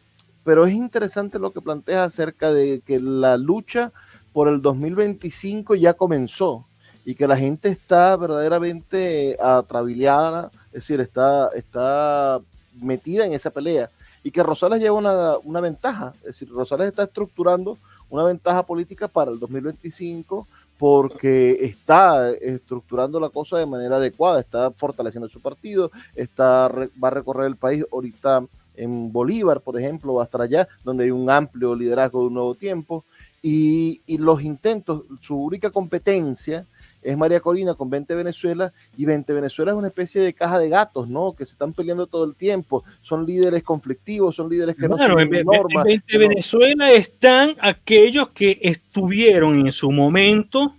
es interesante lo que planteas acerca de que la lucha por el 2025 ya comenzó y que la gente está verdaderamente atrabiliada, es decir, está metida en esa pelea, y que Rosales lleva una ventaja, es decir, Rosales está estructurando una ventaja política para el 2025 porque está estructurando la cosa de manera adecuada, está fortaleciendo su partido, va a recorrer el país ahorita en Bolívar, por ejemplo, va a estar allá, donde hay un amplio liderazgo de un nuevo tiempo, y los intentos, su única competencia es María Corina con 20 Venezuela, y 20 Venezuela es una especie de caja de gatos, ¿no? Que se están peleando todo el tiempo, son líderes conflictivos, son líderes que bueno, no siguen normas. En 20 Venezuela están aquellos que estuvieron en su momento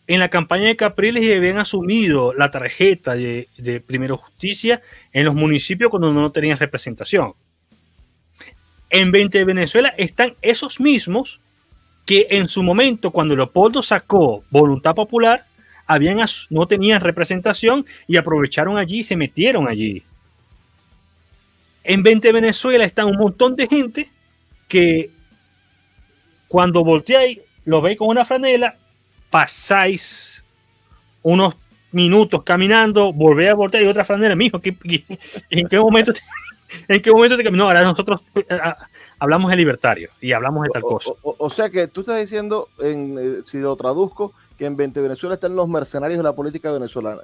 en la campaña de Capriles y habían asumido la tarjeta de Primero Justicia en los municipios cuando no tenían representación. En 20 Venezuela están esos mismos que en su momento, cuando Leopoldo sacó Voluntad Popular, no tenían representación y aprovecharon allí y se metieron allí. En 20 Venezuela están un montón de gente que cuando volteáis, lo veis con una franela, pasáis unos minutos caminando, volvéis a voltear y otra franela, mijo, ¿en qué momento te caminó? Ahora nosotros hablamos de libertario y hablamos de tal cosa. O sea que tú estás diciendo, si lo traduzco, que en 20 Venezuela están los mercenarios de la política venezolana.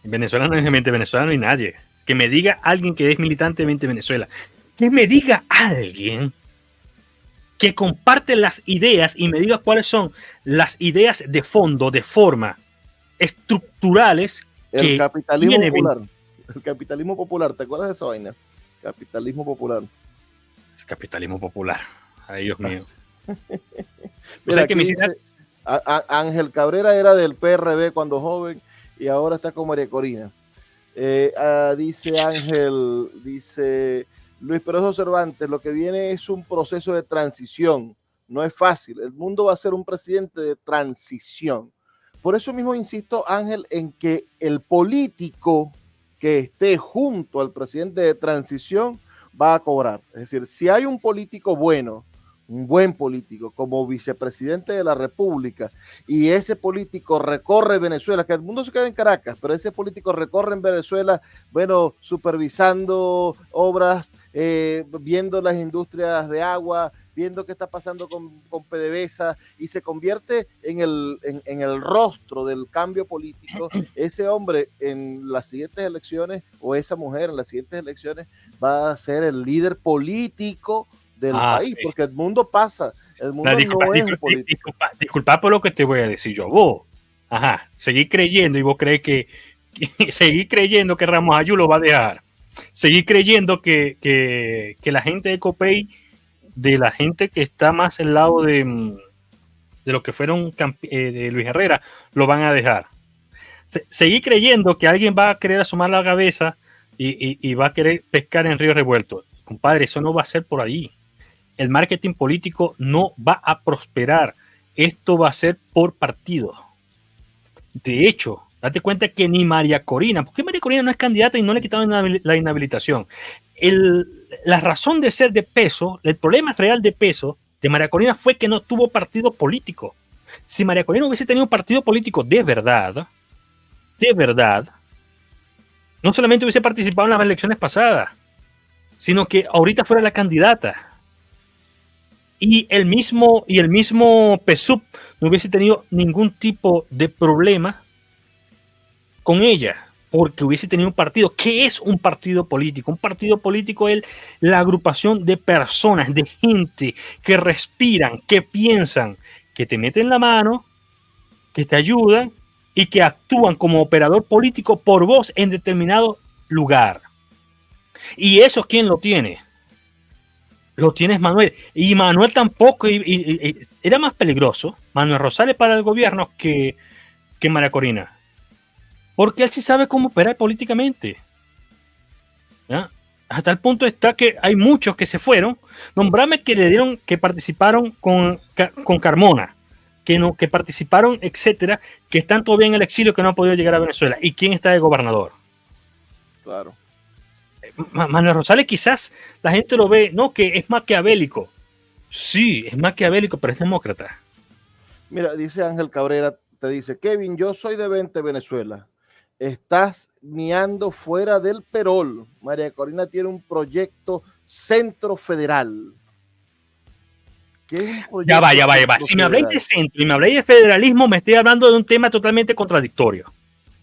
En Venezuela no es 20 Venezuela, no hay nadie. Que me diga alguien que es militante de 20 Venezuela. Que me diga alguien que comparte las ideas y me diga cuáles son las ideas de fondo, de forma, estructurales. El capitalismo popular. El capitalismo popular, ¿te acuerdas de esa vaina? Capitalismo popular. Capitalismo popular. Ay, Dios mío. Mira, aquí dice, Ángel Cabrera era del PRB cuando joven y ahora está con María Corina. Dice Ángel, dice Luis Peroso Cervantes, lo que viene es un proceso de transición. No es fácil. El mundo va a ser un presidente de transición. Por eso mismo insisto, Ángel, en que el político que esté junto al presidente de transición va a cobrar. Es decir, si hay un político bueno, un buen político como vicepresidente de la República, y ese político recorre Venezuela, que el mundo se queda en Caracas, pero ese político recorre en Venezuela, bueno, supervisando obras, viendo las industrias de agua, viendo qué está pasando con PDVSA, y se convierte en el rostro del cambio político. Ese hombre en las siguientes elecciones, o esa mujer en las siguientes elecciones, va a ser el líder político del país, sí. Porque el mundo pasa, el mundo no es un político. Disculpa por lo que te voy a decir yo, vos, seguí creyendo, y vos crees que seguí creyendo que Ramos Ayú lo va a dejar. Seguí creyendo que la gente de Copey, de la gente que está más al lado de lo que fueron de Luis Herrera, lo van a dejar. Seguí creyendo que alguien va a querer asomar la cabeza y va a querer pescar en río revuelto. Compadre, eso no va a ser por ahí. El marketing político no va a prosperar. Esto va a ser por partido. De hecho, date cuenta que ni María Corina, ¿por qué María Corina no es candidata y no le quitaron la inhabilitación? La razón de ser de peso, el problema real de peso de María Corina fue que no tuvo partido político. Si María Corina hubiese tenido un partido político de verdad, no solamente hubiese participado en las elecciones pasadas, sino que ahorita fuera la candidata. Y el mismo PSUV no hubiese tenido ningún tipo de problema con ella, porque hubiese tenido un partido. ¿Qué es un partido político? Un partido político es la agrupación de personas, de gente que respiran, que piensan, que te meten la mano, que te ayudan y que actúan como operador político por vos en determinado lugar. Y eso, ¿quién lo tiene? Lo tienes Manuel. Y Manuel tampoco, y era más peligroso Manuel Rosales para el gobierno que María Corina. Porque él sí sabe cómo operar políticamente. ¿Ya? Hasta el punto está que hay muchos que se fueron. Nombrame que le dieron, que participaron con Carmona, que participaron, etcétera, que están todavía en el exilio, que no han podido llegar a Venezuela. ¿Y quién está de gobernador? Claro. Manuel Rosales quizás la gente lo ve, no, que es maquiavélico. Sí, es maquiavélico, pero es demócrata. Mira, dice Ángel Cabrera, te dice, Kevin, yo soy de 20 Venezuela. Estás miando fuera del perol. María Corina tiene un proyecto centro federal. ¿Qué es un proyecto? Ya va. Si me habláis de centro y me habláis de federalismo, me estoy hablando de un tema totalmente contradictorio.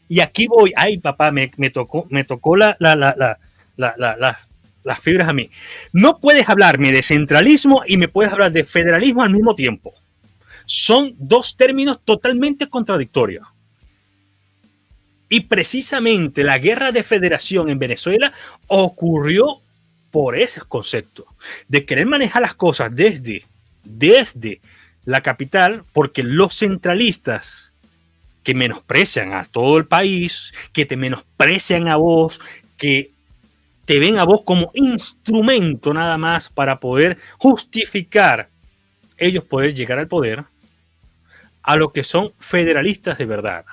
Y aquí voy, ay papá, me tocó las fibras a mí. No puedes hablarme de centralismo y me puedes hablar de federalismo al mismo tiempo. Son dos términos totalmente contradictorios. Y precisamente la guerra de federación en Venezuela ocurrió por ese concepto de querer manejar las cosas desde la capital, porque los centralistas que menosprecian a todo el país, que te menosprecian a vos, que te ven a vos como instrumento nada más para poder justificar ellos poder llegar al poder, a lo que son federalistas de verdad.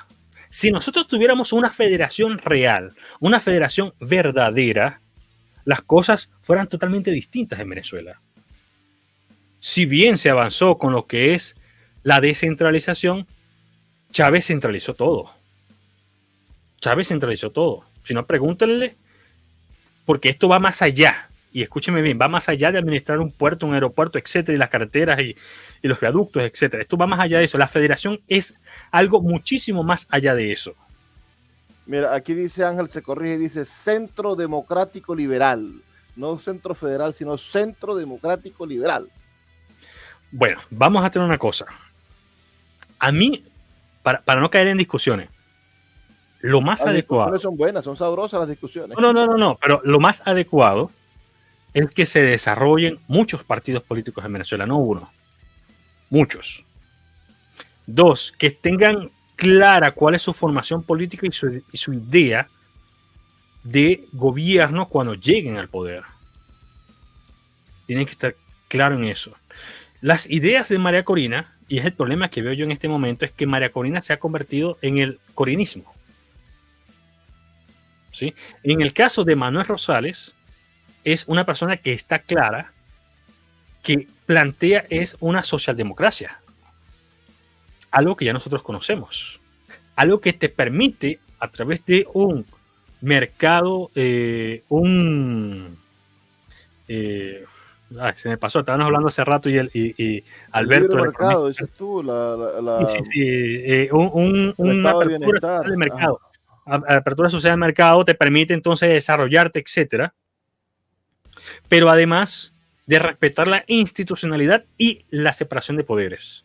Si nosotros tuviéramos una federación real, una federación verdadera, las cosas fueran totalmente distintas en Venezuela. Si bien se avanzó con lo que es la descentralización, Chávez centralizó todo. Si no, pregúntenle, porque esto va más allá. Y escúcheme bien, va más allá de administrar un puerto, un aeropuerto, etcétera, y las carreteras y los viaductos, etcétera. Esto va más allá de eso. La federación es algo muchísimo más allá de eso. Mira, aquí dice Ángel, se corrige, dice Centro Democrático Liberal. No Centro Federal, sino Centro Democrático Liberal. Bueno, vamos a tener una cosa. A mí, para no caer en discusiones, lo más adecuado... Las discusiones son buenas, son sabrosas las discusiones. No, pero lo más adecuado es que se desarrollen muchos partidos políticos en Venezuela, no uno, muchos. Dos, que tengan clara cuál es su formación política y su idea de gobierno cuando lleguen al poder. Tienen que estar claro en eso. Las ideas de María Corina, y es el problema que veo yo en este momento, es que María Corina se ha convertido en el corinismo. ¿Sí? En el caso de Manuel Rosales, es una persona que está clara, que plantea es una socialdemocracia, algo que ya nosotros conocemos, algo que te permite a través de un mercado, se me pasó, estábamos hablando hace rato y Alberto. El mercado, dices tú, una apertura del mercado. Apertura social del mercado te permite entonces desarrollarte, etcétera, pero además de respetar la institucionalidad y la separación de poderes.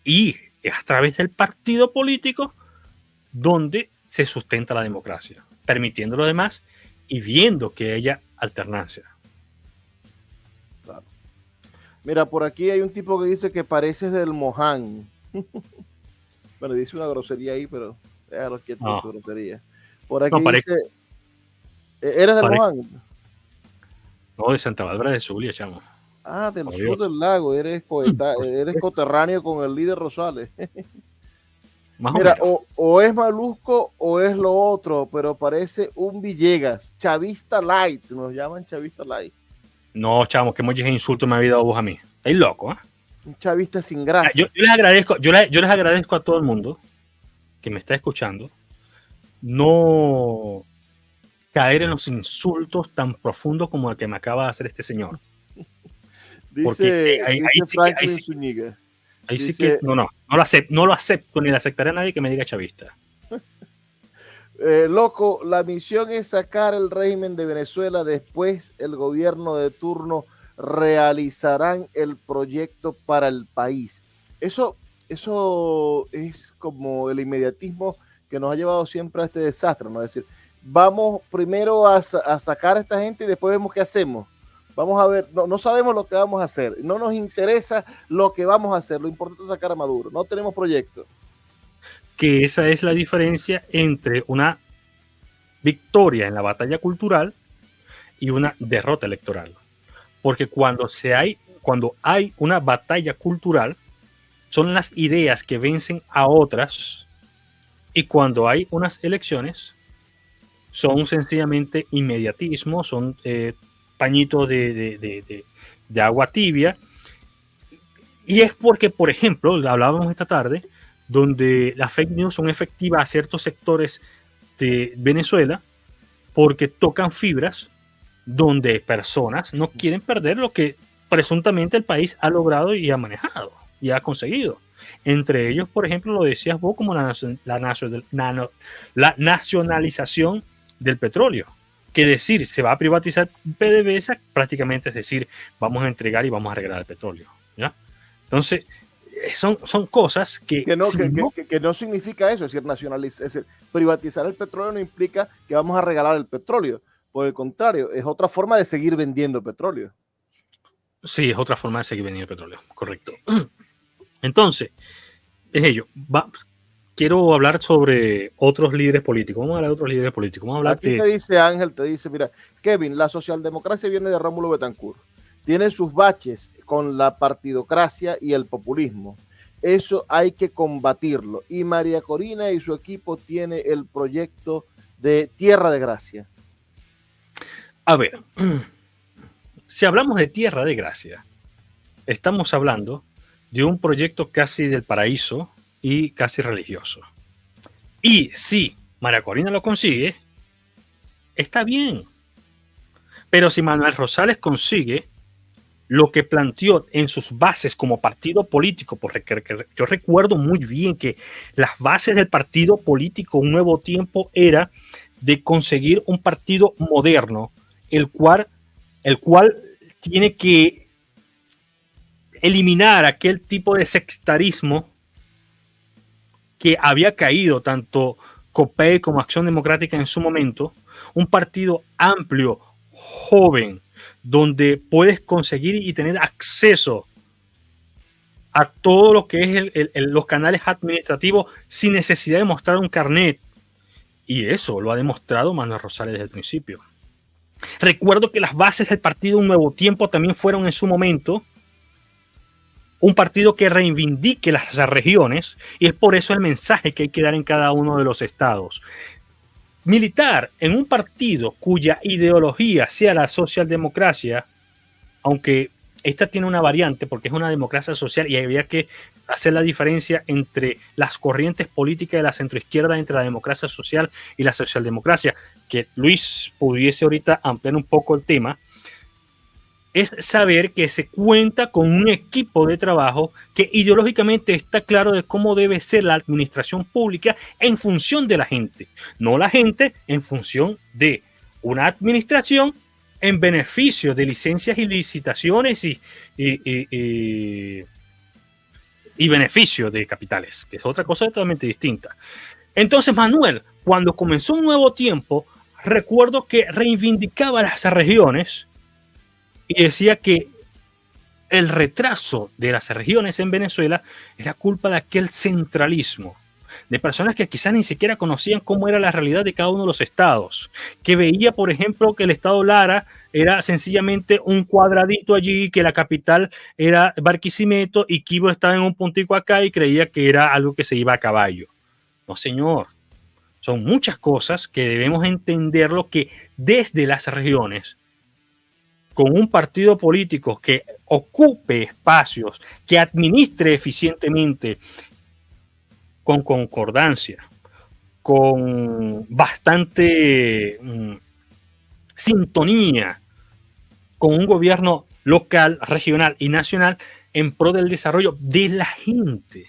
Y es a través del partido político donde se sustenta la democracia. permitiendo lo demás y viendo que haya alternancia. Claro. Mira, por aquí hay un tipo que dice que pareces del Moján. Bueno, dice una grosería ahí, pero déjalo quieto con su grosería. Por aquí dice, ¿eres del Moján? No, de Santa Bárbara de Zulia, chamo. Ah, del sur del lago, eres coterráneo con el líder Rosales. Mira, o es Malusco o es lo otro, pero parece un Villegas, chavista light, nos llaman chavista light. No, chamo, que muchos insultos me habéis dado vos a mí. Estáis loco, ¿eh? Un chavista sin gracia. Yo les agradezco a todo el mundo que me está escuchando no caer en los insultos tan profundos como el que me acaba de hacer este señor. Dice Franklin Zúñiga. Ahí sí que no lo acepto ni le aceptaré a nadie que me diga chavista. Loco, la misión es sacar el régimen de Venezuela, después el gobierno de turno realizarán el proyecto para el país. Eso es como el inmediatismo que nos ha llevado siempre a este desastre, ¿no? Es decir, vamos primero a sacar a esta gente y después vemos qué hacemos. Vamos a ver, no sabemos lo que vamos a hacer, no nos interesa lo que vamos a hacer, lo importante es sacar a Maduro, no tenemos proyecto. Que esa es la diferencia entre una victoria en la batalla cultural y una derrota electoral. Porque cuando hay una batalla cultural, son las ideas que vencen a otras, y cuando hay unas elecciones, son sencillamente inmediatismo, son pañitos de agua tibia. Y es porque, por ejemplo, hablábamos esta tarde, donde las fake news son efectivas a ciertos sectores de Venezuela porque tocan fibras donde personas no quieren perder lo que presuntamente el país ha logrado y ha manejado y ha conseguido. Entre ellos, por ejemplo, lo decías vos, como la nacionalización del petróleo. Que decir, se va a privatizar PDVSA, prácticamente es decir, vamos a entregar y vamos a arreglar el petróleo, ¿ya? Entonces, son cosas que no significa eso, es decir, privatizar el petróleo no implica que vamos a regalar el petróleo. Por el contrario, es otra forma de seguir vendiendo petróleo. Sí, es otra forma de seguir vendiendo petróleo, correcto. Entonces, es ello. Quiero hablar sobre otros líderes políticos. Vamos a hablar de otros líderes políticos. Vamos a hablar Aquí te dice Ángel, mira, Kevin, la socialdemocracia viene de Rómulo Betancourt. Tiene sus baches con la partidocracia y el populismo. Eso hay que combatirlo. Y María Corina y su equipo tiene el proyecto de Tierra de Gracia. A ver, si hablamos de Tierra de Gracia, estamos hablando de un proyecto casi del paraíso y casi religioso. Y si María Corina lo consigue, está bien. Pero si Manuel Rosales consigue lo que planteó en sus bases como partido político, porque yo recuerdo muy bien que las bases del partido político Un Nuevo Tiempo era de conseguir un partido moderno, el cual tiene que eliminar aquel tipo de sectarismo que había caído tanto COPEI como Acción Democrática en su momento, un partido amplio, joven, donde puedes conseguir y tener acceso a todo lo que es los canales administrativos sin necesidad de mostrar un carnet. Y eso lo ha demostrado Manuel Rosales desde el principio. Recuerdo que las bases del partido Un Nuevo Tiempo también fueron en su momento un partido que reivindique las regiones, y es por eso el mensaje que hay que dar en cada uno de los estados. Militar en un partido cuya ideología sea la socialdemocracia, aunque esta tiene una variante porque es una democracia social y había que hacer la diferencia entre las corrientes políticas de la centroizquierda, entre la democracia social y la socialdemocracia, que Luis pudiese ahorita ampliar un poco el tema, es saber que se cuenta con un equipo de trabajo que ideológicamente está claro de cómo debe ser la administración pública en función de la gente, no la gente en función de una administración en beneficio de licencias y licitaciones y beneficio de capitales, que es otra cosa totalmente distinta. Entonces Manuel, cuando comenzó un nuevo tiempo, recuerdo que reivindicaba las regiones y decía que el retraso de las regiones en Venezuela era culpa de aquel centralismo, de personas que quizás ni siquiera conocían cómo era la realidad de cada uno de los estados, que veía, por ejemplo, que el estado Lara era sencillamente un cuadradito allí, que la capital era Barquisimeto y Quibo estaba en un puntico acá y creía que era algo que se iba a caballo. No, señor. Son muchas cosas que debemos entenderlo, que desde las regiones, con un partido político que ocupe espacios, que administre eficientemente, con concordancia, con bastante sintonía, con un gobierno local, regional y nacional en pro del desarrollo de la gente.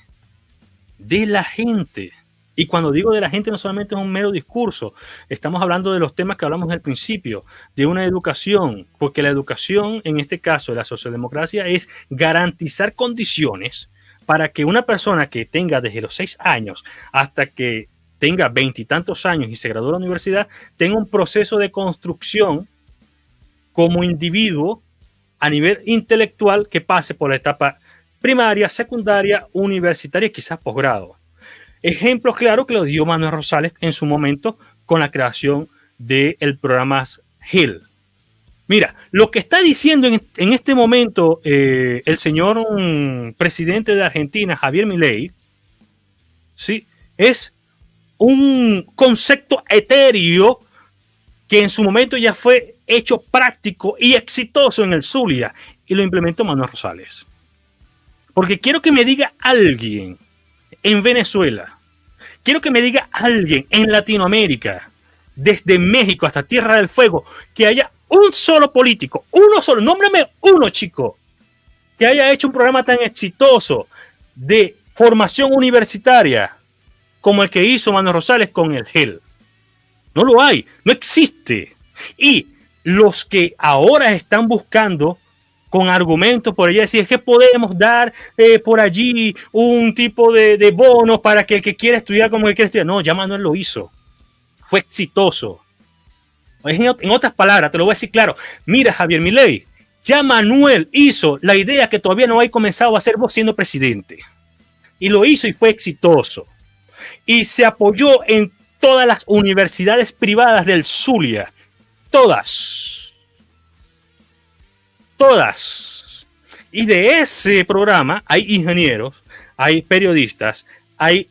De la gente. Y cuando digo de la gente, no solamente es un mero discurso, estamos hablando de los temas que hablamos al principio, de una educación, porque la educación, en este caso de la socialdemocracia, es garantizar condiciones para que una persona que tenga desde los 6 años hasta que tenga 20 y tantos años y se gradúe de la universidad, tenga un proceso de construcción como individuo a nivel intelectual que pase por la etapa primaria, secundaria, universitaria y quizás posgrado. Ejemplos claros que lo dio Manuel Rosales en su momento con la creación del programa Hill. Mira, lo que está diciendo en este momento el señor presidente de Argentina, Javier Milei, ¿sí? Es un concepto etéreo que en su momento ya fue hecho práctico y exitoso en el Zulia y lo implementó Manuel Rosales. Porque quiero que me diga alguien en Venezuela, quiero que me diga alguien en Latinoamérica, desde México hasta Tierra del Fuego, que haya un solo político, uno solo, nómbrame uno, chico, que haya hecho un programa tan exitoso de formación universitaria como el que hizo Manuel Rosales con el GEL. No lo hay, no existe. Y los que ahora están buscando con argumentos por allá, decir es que podemos dar por allí un tipo de bono para que el que quiera estudiar como el que quiera estudiar. No, ya Manuel lo hizo. Fue exitoso. En otras palabras, te lo voy a decir claro. Mira, Javier Milei, ya Manuel hizo la idea que todavía no hay comenzado a hacer vos siendo presidente. Y lo hizo y fue exitoso. Y se apoyó en todas las universidades privadas del Zulia. Todas. Y de ese programa hay ingenieros, hay periodistas, hay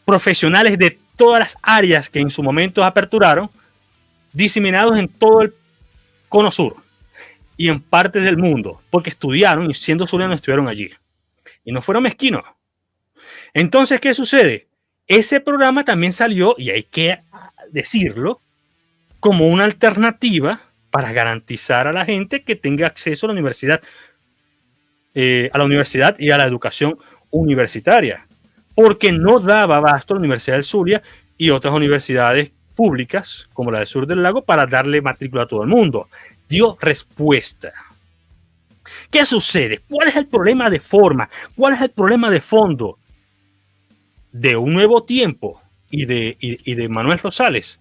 profesionales de todas las áreas que en su momento aperturaron, diseminados en todo el cono sur y en partes del mundo, porque estudiaron y siendo zulianos estuvieron allí. Y no fueron mezquinos. Entonces, ¿qué sucede? Ese programa también salió, y hay que decirlo, como una alternativa para garantizar a la gente que tenga acceso a la universidad y a la educación universitaria, porque no daba abasto a la Universidad del Zulia y otras universidades públicas, como la del Sur del Lago, para darle matrícula a todo el mundo. Dio respuesta. ¿Qué sucede? ¿Cuál es el problema de forma? ¿Cuál es el problema de fondo de un nuevo tiempo y de Manuel Rosales,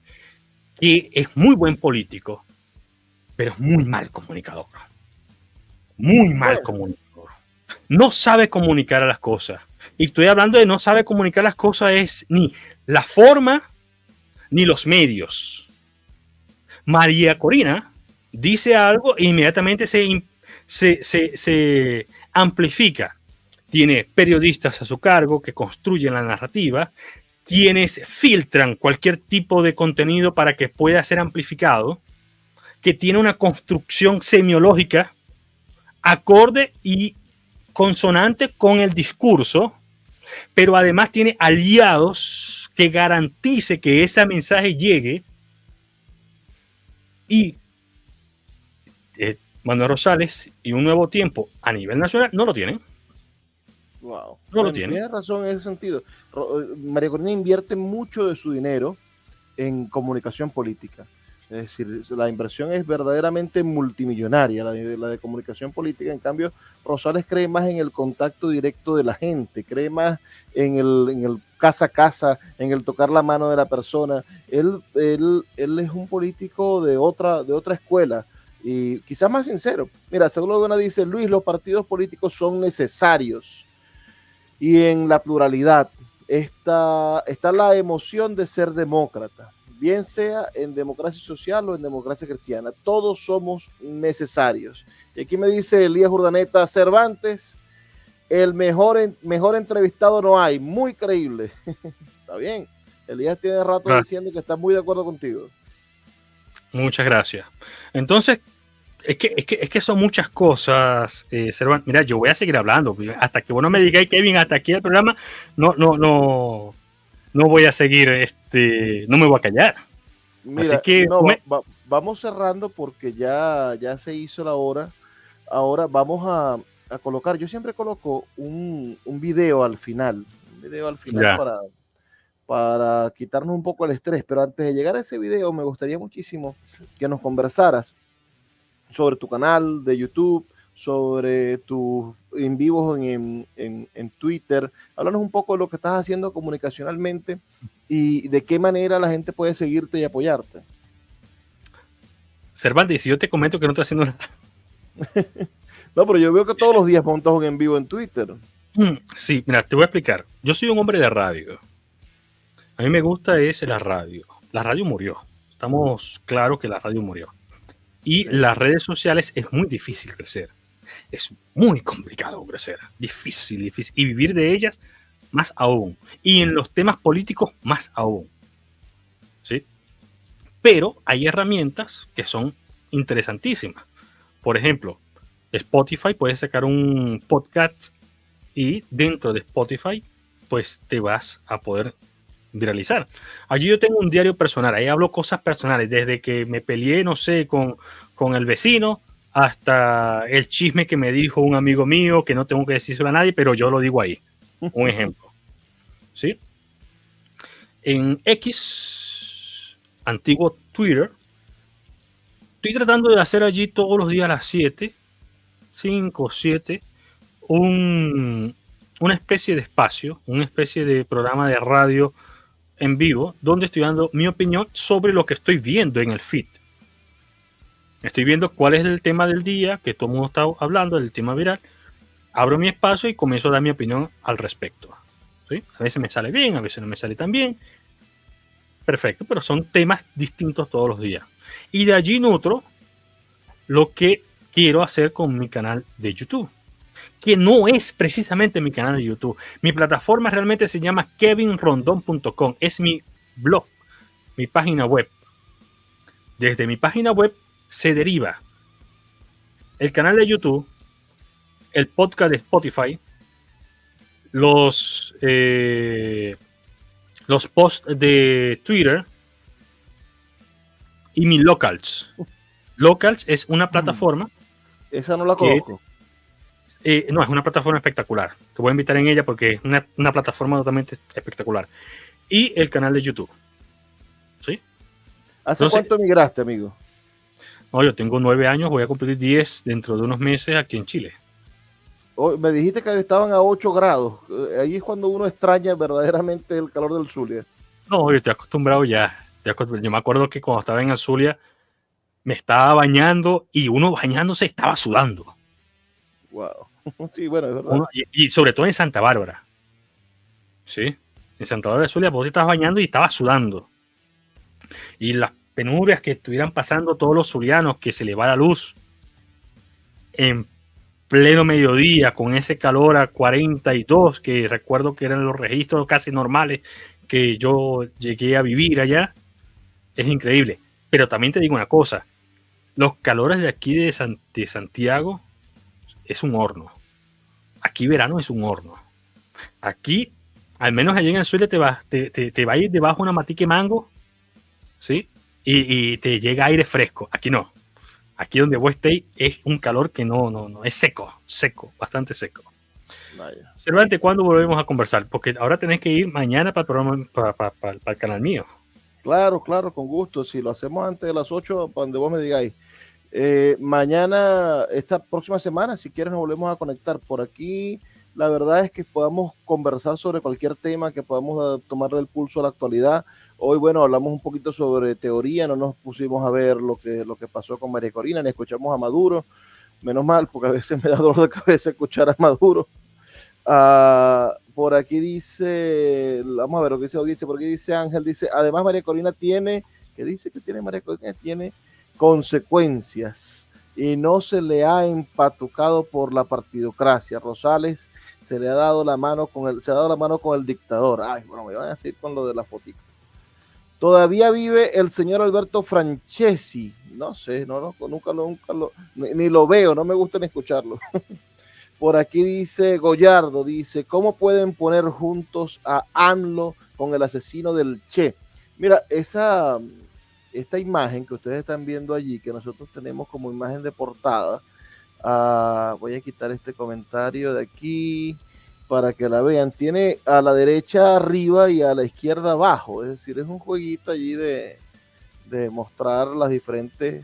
que es muy buen político, pero es muy mal comunicador? Muy mal comunicador. No sabe comunicar a las cosas. Y estoy hablando de no sabe comunicar las cosas, es ni la forma ni los medios. María Corina dice algo e inmediatamente se amplifica. Tiene periodistas a su cargo que construyen la narrativa, quienes filtran cualquier tipo de contenido para que pueda ser amplificado, que tiene una construcción semiológica acorde y consonante con el discurso, pero además tiene aliados que garantice que ese mensaje llegue. Y Manuel Rosales y Un Nuevo Tiempo a nivel nacional no lo tienen. Wow. No lo tienen. Tienes razón en ese sentido. María Corina invierte mucho de su dinero en comunicación política. O Es decir, la inversión es verdaderamente multimillonaria, la de comunicación política. En cambio, Rosales cree más en el contacto directo de la gente, cree más en el casa a casa, en el tocar la mano de la persona. Él es un político de otra escuela y quizás más sincero. Mira, Saulo Laguna dice, Luis, los partidos políticos son necesarios y en la pluralidad está la emoción de ser demócrata, bien sea en democracia social o en democracia cristiana. Todos somos necesarios. Y aquí me dice Elías Urdaneta, Cervantes, el mejor entrevistado no hay, muy creíble. Está bien, Elías tiene rato diciendo que está muy de acuerdo contigo. Muchas gracias. Entonces, es que son muchas cosas, Cervantes. Mira, yo voy a seguir hablando hasta que vos no me digáis, Kevin, hasta aquí el programa, no voy a seguir, no me voy a callar. Mira, así que vamos cerrando porque ya se hizo la hora. Ahora vamos a colocar, yo siempre coloco un video al final, para quitarnos un poco el estrés, pero antes de llegar a ese video me gustaría muchísimo que nos conversaras sobre tu canal de YouTube, sobre tus en vivos en Twitter. Háblanos un poco de lo que estás haciendo comunicacionalmente y de qué manera la gente puede seguirte y apoyarte. Cervantes, si yo te comento que no estoy haciendo nada. No, pero yo veo que todos los días montas un en vivo en Twitter. Sí, mira, te voy a explicar. Yo soy un hombre de radio. A mí me gusta la radio. La radio murió. Estamos claros que la radio murió. Y las redes sociales es muy difícil crecer. Es muy complicado crecer. Difícil. Y vivir de ellas más aún. Y en los temas políticos más aún. ¿Sí? Pero hay herramientas que son interesantísimas. Por ejemplo, Spotify, puedes sacar un podcast y dentro de Spotify pues te vas a poder viralizar. Allí yo tengo un diario personal, ahí hablo cosas personales, desde que me peleé, no sé, con el vecino, hasta el chisme que me dijo un amigo mío, que no tengo que decírselo a nadie, pero yo lo digo ahí. Un ejemplo. ¿Sí? En X, antiguo Twitter, estoy tratando de hacer allí todos los días a las 5 o 7, una especie de espacio, una especie de programa de radio en vivo, donde estoy dando mi opinión sobre lo que estoy viendo en el feed. Estoy viendo cuál es el tema del día, que todo el mundo está hablando, del tema viral. Abro mi espacio y comienzo a dar mi opinión al respecto. ¿Sí? A veces me sale bien, a veces no me sale tan bien. Perfecto, pero son temas distintos todos los días. Y de allí nutro lo que quiero hacer con mi canal de YouTube, que no es precisamente mi canal de YouTube. Mi plataforma realmente se llama kevinrondon.com. Es mi blog, mi página web. Desde mi página web se deriva el canal de YouTube, el podcast de Spotify, los posts de Twitter y mi Locals. Locals es una plataforma. Esa no la conozco. No, es una plataforma espectacular. Te voy a invitar en ella porque es una plataforma totalmente espectacular. Y el canal de YouTube. ¿Sí? ¿Hace cuánto migraste, amigo? No, yo tengo 9 años, voy a cumplir 10 dentro de unos meses aquí en Chile. Me dijiste que estaban a 8 grados. Ahí es cuando uno extraña verdaderamente el calor del Zulia. No, yo estoy acostumbrado ya. Yo me acuerdo que cuando estaba en el Zulia me estaba bañando y uno bañándose estaba sudando. Wow. Sí, bueno, es verdad. Y sobre todo en Santa Bárbara. Sí. En Santa Bárbara de Zulia, vos te estabas bañando y estabas sudando. Y las penurias que estuvieran pasando todos los zulianos, que se les va la luz en pleno mediodía, con ese calor a 42, que recuerdo que eran los registros casi normales que yo llegué a vivir allá, es increíble. Pero también te digo una cosa, los calores de aquí de Santiago es un horno. Aquí verano es un horno. Aquí, al menos allá en el Zulia, te va a ir debajo una matica de mango, ¿sí? Y te llega aire fresco. Aquí no. Aquí donde vos estéis es un calor que no, es seco, bastante seco. Vaya. Cervantes, ¿cuándo volvemos a conversar? Porque ahora tenés que ir mañana para el programa, para el canal mío. Claro, claro, con gusto. Si lo hacemos antes de las 8, para donde vos me digáis. Mañana, esta próxima semana, si quieres, nos volvemos a conectar por aquí. La verdad es que podamos conversar sobre cualquier tema, que podamos tomarle el pulso a la actualidad. Hoy, bueno, hablamos un poquito sobre teoría, no nos pusimos a ver lo que pasó con María Corina, ni escuchamos a Maduro. Menos mal, porque a veces me da dolor de cabeza escuchar a Maduro. Por aquí dice, vamos a ver lo que dice audiencia, por aquí dice Ángel, dice, además María Corina tiene, ¿qué dice que tiene María Corina? Tiene consecuencias y no se le ha empatucado por la partidocracia. Rosales se le ha dado la mano con el dictador. Ay, bueno, me van a decir con lo de la fotito. Todavía vive el señor Alberto Francesi. No sé, nunca lo, ni lo veo, no me gusta ni escucharlo. Por aquí dice Goyardo, dice, ¿cómo pueden poner juntos a AMLO con el asesino del Che? Mira, esta imagen que ustedes están viendo allí, que nosotros tenemos como imagen de portada, voy a quitar este comentario de aquí para que la vean. Tiene a la derecha arriba y a la izquierda abajo, es decir, es un jueguito allí de mostrar las diferentes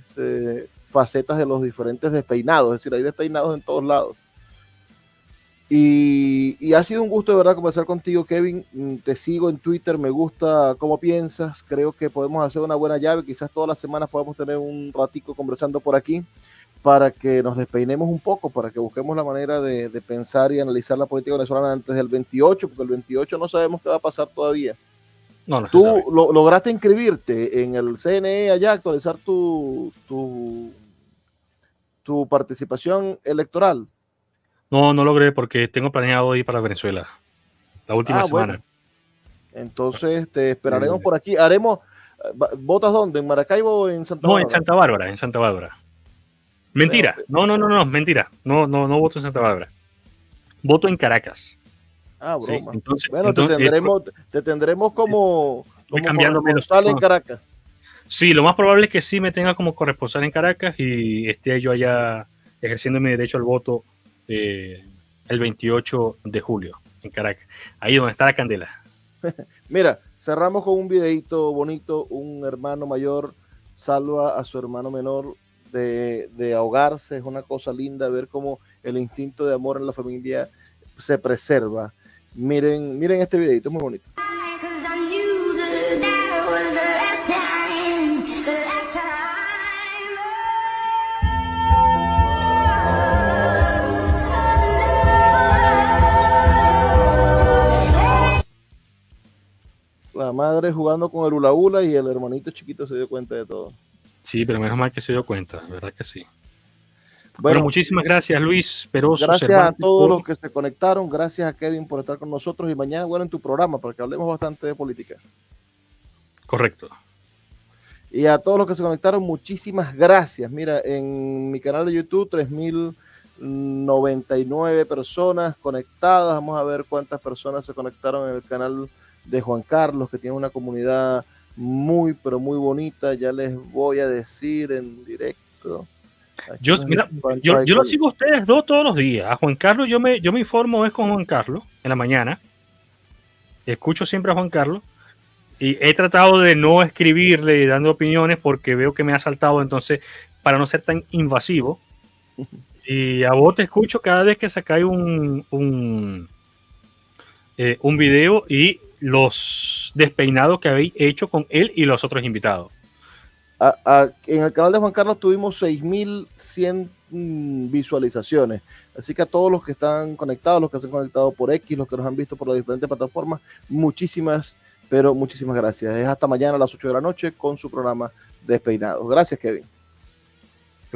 facetas de los diferentes despeinados, es decir, hay despeinados en todos lados. Y ha sido un gusto de verdad conversar contigo, Kevin. Te sigo en Twitter, me gusta cómo piensas, creo que podemos hacer una buena llave, quizás todas las semanas podamos tener un ratico conversando por aquí para que nos despeinemos un poco, para que busquemos la manera de pensar y analizar la política venezolana antes del 28, porque el 28 no sabemos qué va a pasar todavía. No ¿Tú lograste inscribirte en el CNE allá, actualizar tu participación electoral? No logré porque tengo planeado ir para Venezuela la última semana. Bueno. Entonces te esperaremos por aquí. ¿Votas dónde? ¿En Maracaibo o en Santa Bárbara? No, en Santa Bárbara. Mentira. No, mentira. No voto en Santa Bárbara. Voto en Caracas. Broma. Sí, entonces, te tendremos como corresponsal en Caracas. Sí, lo más probable es que sí me tenga como corresponsal en Caracas y esté yo allá ejerciendo mi derecho al voto el 28 de julio en Caracas, ahí donde está la candela. Mira, cerramos con un videito bonito. Un hermano mayor salva a su hermano menor de ahogarse. Es una cosa linda ver cómo el instinto de amor en la familia se preserva. Miren este videito, es muy bonito. La madre jugando con el hula hula y el hermanito chiquito se dio cuenta de todo. Sí, pero menos mal que se dio cuenta, verdad que sí. Bueno, muchísimas gracias, Luis Peroso. Gracias Cervantes, a todos los que se conectaron. Gracias a Kevin por estar con nosotros. Y mañana, en tu programa, para que hablemos bastante de política. Correcto. Y a todos los que se conectaron, muchísimas gracias. Mira, en mi canal de YouTube, 3.099 personas conectadas. Vamos a ver cuántas personas se conectaron en el canal de Juan Carlos, que tiene una comunidad muy, pero muy bonita. Ya les voy a decir en directo. Yo lo sigo a ustedes dos todos los días. A Juan Carlos, yo me informo es con Juan Carlos en la mañana. Escucho siempre a Juan Carlos. Y he tratado de no escribirle dando opiniones porque veo que me ha saltado, entonces, para no ser tan invasivo. Y a vos te escucho cada vez que sacáis un video y los despeinados que habéis hecho con él y los otros invitados. En el canal de Juan Carlos tuvimos 6.100 visualizaciones. Así que a todos los que están conectados, los que se han conectado por X, los que nos han visto por las diferentes plataformas, muchísimas gracias. Es hasta mañana a las 8 de la noche con su programa Despeinados. Gracias, Kevin.